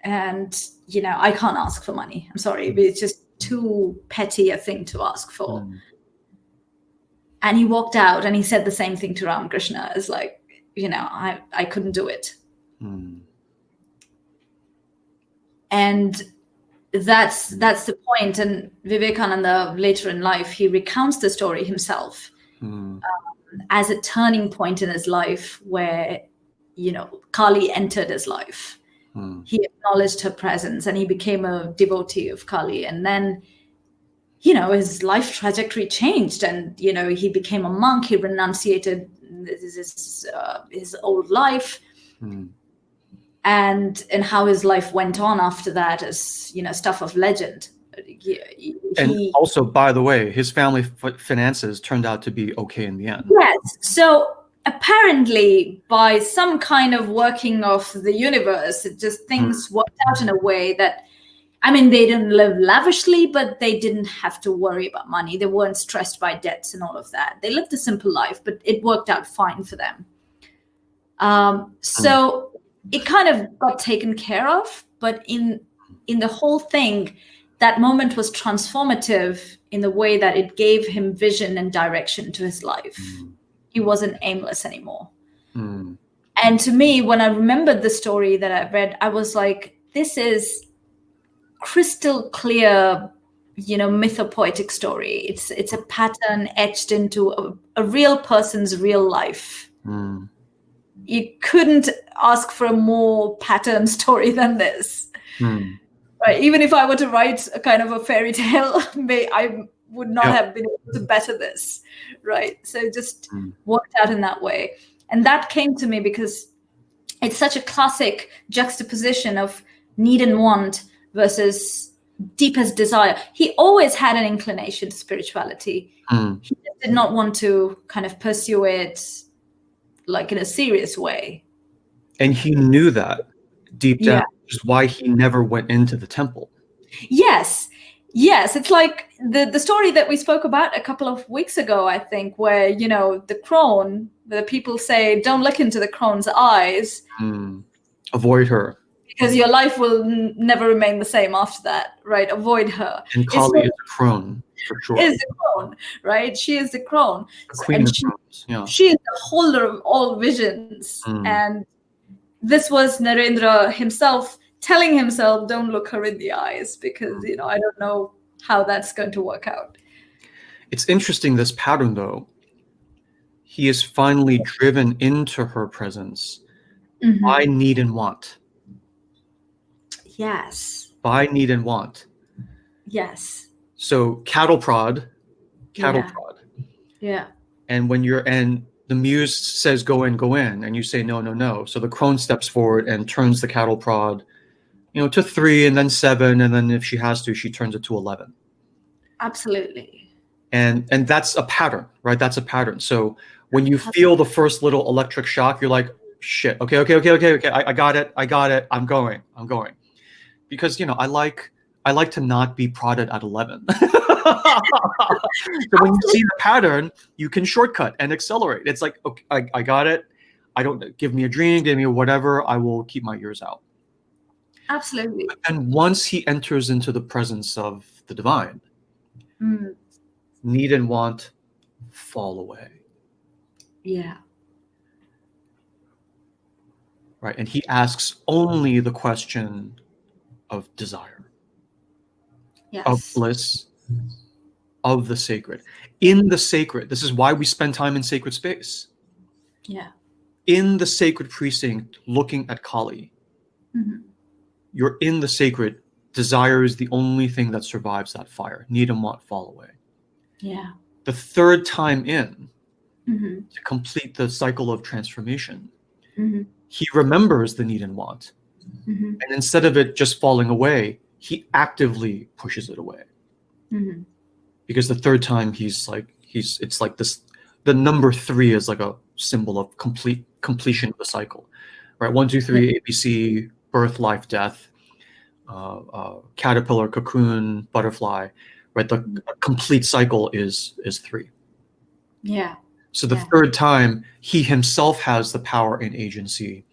And, I can't ask for money. I'm sorry, but it's just too petty a thing to ask for. And he walked out, and he said the same thing to Ramakrishna. It's like, I couldn't do it. And that's the point. And Vivekananda, later in life, he recounts the story himself as a turning point in his life where, Kali entered his life. He acknowledged her presence, and he became a devotee of Kali. And then, his life trajectory changed, and, he became a monk. He renunciated his old life. And how his life went on after that is, stuff of legend. And also, by the way, his family finances turned out to be okay in the end. Yes. So apparently, by some kind of working of the universe, things worked out in a way that, they didn't live lavishly, but they didn't have to worry about money. They weren't stressed by debts and all of that. They lived a simple life, but it worked out fine for them. So it kind of got taken care of, but in the whole thing, that moment was transformative in the way that it gave him vision and direction to his life. He wasn't aimless anymore. And to me, when I remembered the story that I read, I was like, this is crystal clear, mythopoetic story. It's a pattern etched into a real person's real life. You couldn't ask for a more pattern story than this. Right? Even if I were to write a kind of a fairy tale, I would not have been able to better this, right? So it just worked out in that way. And that came to me because it's such a classic juxtaposition of need and want versus deepest desire. He always had an inclination to spirituality. He just did not want to kind of pursue it like in a serious way. And he knew that deep down, which is why he never went into the temple. Yes, it's like the story that we spoke about a couple of weeks ago, I think, where, the crone, the people say, don't look into the crone's eyes. Avoid her. because your life will never remain the same after that, right? Avoid her. And Kali is a crone, for sure. Is the crone, right? She is the crone. The queen of crones, yeah. She is the holder of all visions. And this was Narendra himself telling himself, don't look her in the eyes, because, I don't know how that's going to work out. It's interesting, this pattern, though. He is finally driven into her presence by need and want. Yes. By need and want. Yes. So cattle prod. Yeah. And the muse says, go in, and you say, no. So the crone steps forward and turns the cattle prod, to 3 and then 7. And then if she has to, she turns it to 11. Absolutely. And that's a pattern, right? That's a pattern. So when you feel the first little electric shock, you're like, shit, okay. I got it. I'm going. Because, I like to not be prodded at 11. So when you see the pattern, you can shortcut and accelerate. It's like, okay, I got it. I don't, give me a dream, give me whatever. I will keep my ears out. Absolutely. And once he enters into the presence of the divine, need and want fall away. Yeah. Right. And he asks only the question of desire. Yes. Of bliss, of the sacred. In the sacred, this is why we spend time in sacred space. Yeah. In the sacred precinct, looking at Kali, you're in the sacred. Desire is the only thing that survives that fire. Need and want fall away. Yeah. The third time in, to complete the cycle of transformation, he remembers the need and want. And instead of it just falling away, he actively pushes it away. Because the third time it's like this, the number 3 is like a symbol of completion of the cycle, right? 1, 2, 3, ABC, birth, life, death, caterpillar, cocoon, butterfly, right? The complete cycle is 3. Yeah. So the third time, he himself has the power and agency.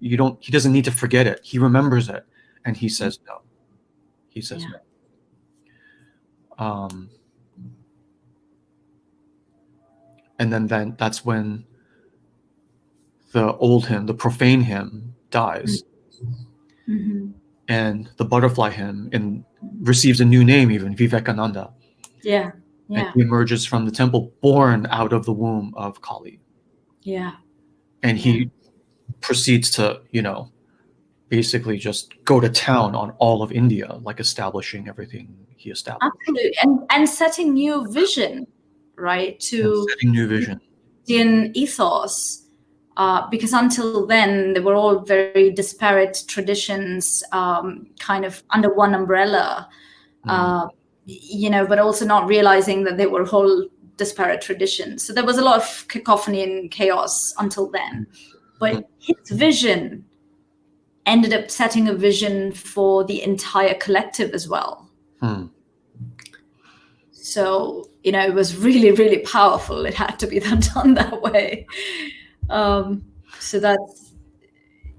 He doesn't need to forget it. He remembers it, and he says no. He says no. And then that's when the old hymn, the profane hymn, dies, and the butterfly hymn receives a new name, even Vivekananda. Yeah. And he emerges from the temple, born out of the womb of Kali. Yeah. And he proceeds to, basically just go to town on all of India, like establishing everything he established. Absolutely. And setting new vision, right? Setting new vision. Indian ethos. Because until then, they were all very disparate traditions, kind of under one umbrella, but also not realizing that they were whole disparate traditions. So there was a lot of cacophony and chaos until then. But his vision ended up setting a vision for the entire collective as well. So, it was really, really powerful. It had to be done that way. So that's,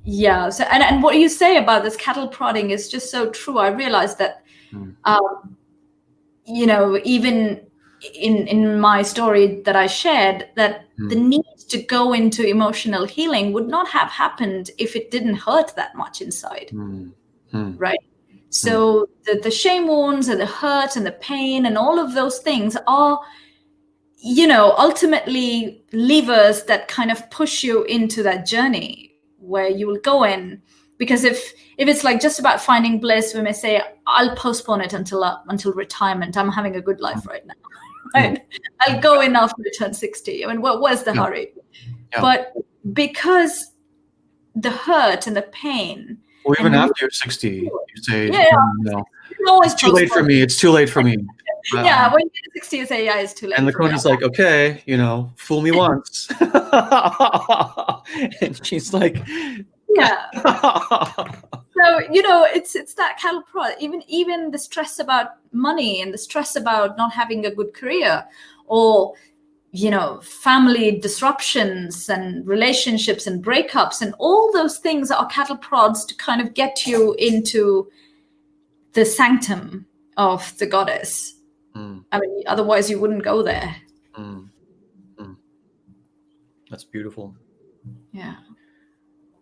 So, and what you say about this cattle prodding is just so true. I realized that, even in my story that I shared, that the need to go into emotional healing would not have happened if it didn't hurt that much inside, right? So the shame wounds and the hurt and the pain and all of those things are, ultimately levers that kind of push you into that journey where you will go in. Because if it's like just about finding bliss, we may say, I'll postpone it until retirement. I'm having a good life right now. Right? I'll go in after I turn 60. I mean, where's the hurry? Yeah. But because the hurt and the pain. Or even after you're 60, you say, no, it's too late for me. It's too late for me. When you're 60, you say, it's too late. And the crone is like, okay, fool me once. And she's like, So, it's that cattle prod. Even the stress about money and the stress about not having a good career, or, family disruptions and relationships and breakups and all those things are cattle prods to kind of get you into the sanctum of the goddess. I mean, otherwise you wouldn't go there. That's beautiful. Yeah.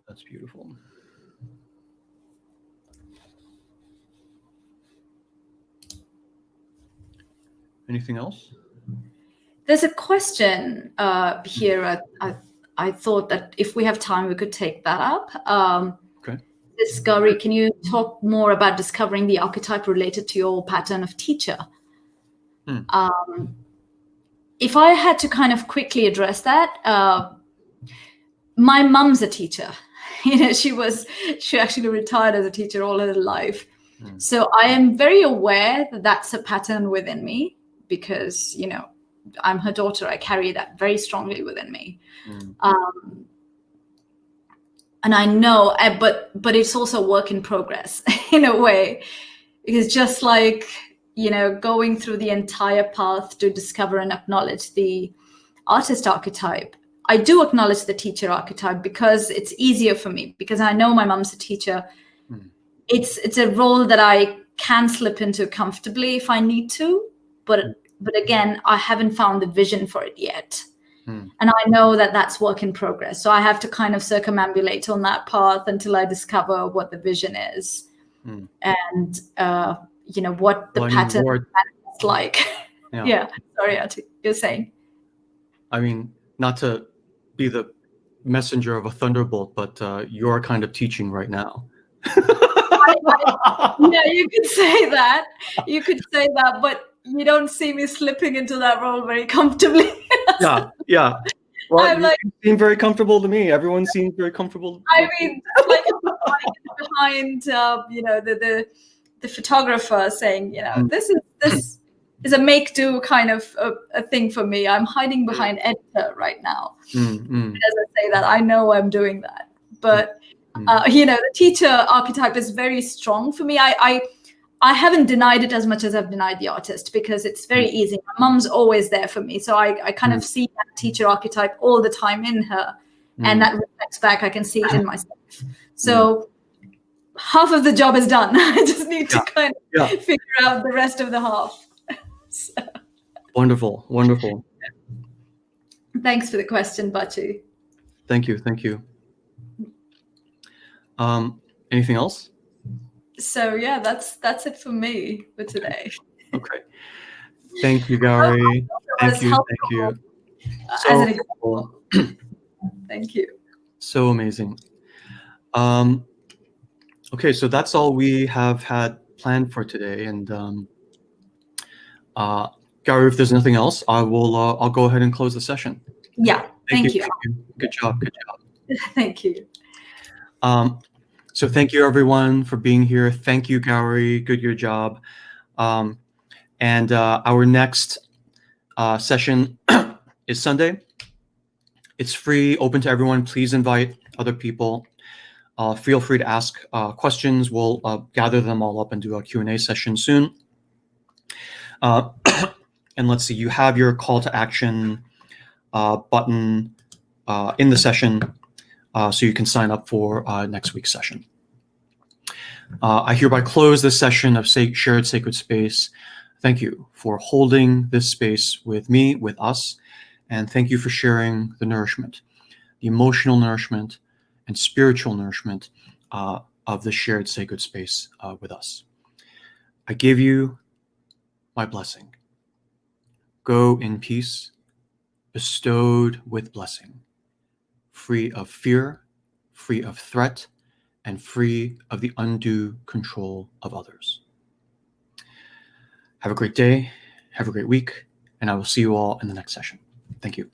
That's beautiful. Anything else? There's a question here. I thought that if we have time, we could take that up. Okay. Discovery, can you talk more about discovering the archetype related to your pattern of teacher? If I had to kind of quickly address that, my mom's a teacher. She actually retired as a teacher all her life. So I am very aware that that's a pattern within me because, I'm her daughter. I carry that very strongly within me. And I know, but it's also a work in progress in a way, because just like, going through the entire path to discover and acknowledge the artist archetype, I do acknowledge the teacher archetype because it's easier for me, because I know my mom's a teacher. It's a role that I can slip into comfortably if I need to, but again, I haven't found the vision for it yet. And I know that that's work in progress. So I have to kind of circumambulate on that path until I discover what the vision is and, what the pattern is like. Yeah. Sorry, Artie, you're saying. I mean, not to be the messenger of a thunderbolt, but you're kind of teaching right now. Yeah, you could say that. You could say that, but you don't see me slipping into that role very comfortably. Yeah. Well, you seem very comfortable to me. Everyone seems very comfortable. I mean, like behind, the photographer saying, this is a make-do kind of a thing for me. I'm hiding behind editor right now. As I say that, I know I'm doing that. But, the teacher archetype is very strong for me. I haven't denied it as much as I've denied the artist because it's very easy. My mom's always there for me. So I kind of see that teacher archetype all the time in her. And that reflects back. I can see it in myself. So half of the job is done. I just need to kind of figure out the rest of the half. So. Wonderful. Thanks for the question, Bachi. Thank you. Anything else? So yeah, that's it for me for today. Okay. Thank you, Gauri. Thank you. So as an example. Thank you. So amazing. Okay, so that's all we have had planned for today. And Gauri, if there's nothing else, I'll go ahead and close the session. Yeah. Thank you. Good job. Thank you. So thank you everyone for being here. Thank you, Gauri. Good job. And our next session is Sunday. It's free, open to everyone. Please invite other people. Feel free to ask questions. We'll gather them all up and do a Q&A session soon. And let's see, you have your call to action button in the session, so you can sign up for next week's session. I hereby close this session of Shared Sacred Space. Thank you for holding this space with me, with us, and thank you for sharing the nourishment, the emotional nourishment and spiritual nourishment of the shared sacred space with us. I give you my blessing. Go in peace, bestowed with blessing, free of fear, free of threat, and free of the undue control of others. Have a great day, have a great week, and I will see you all in the next session. Thank you.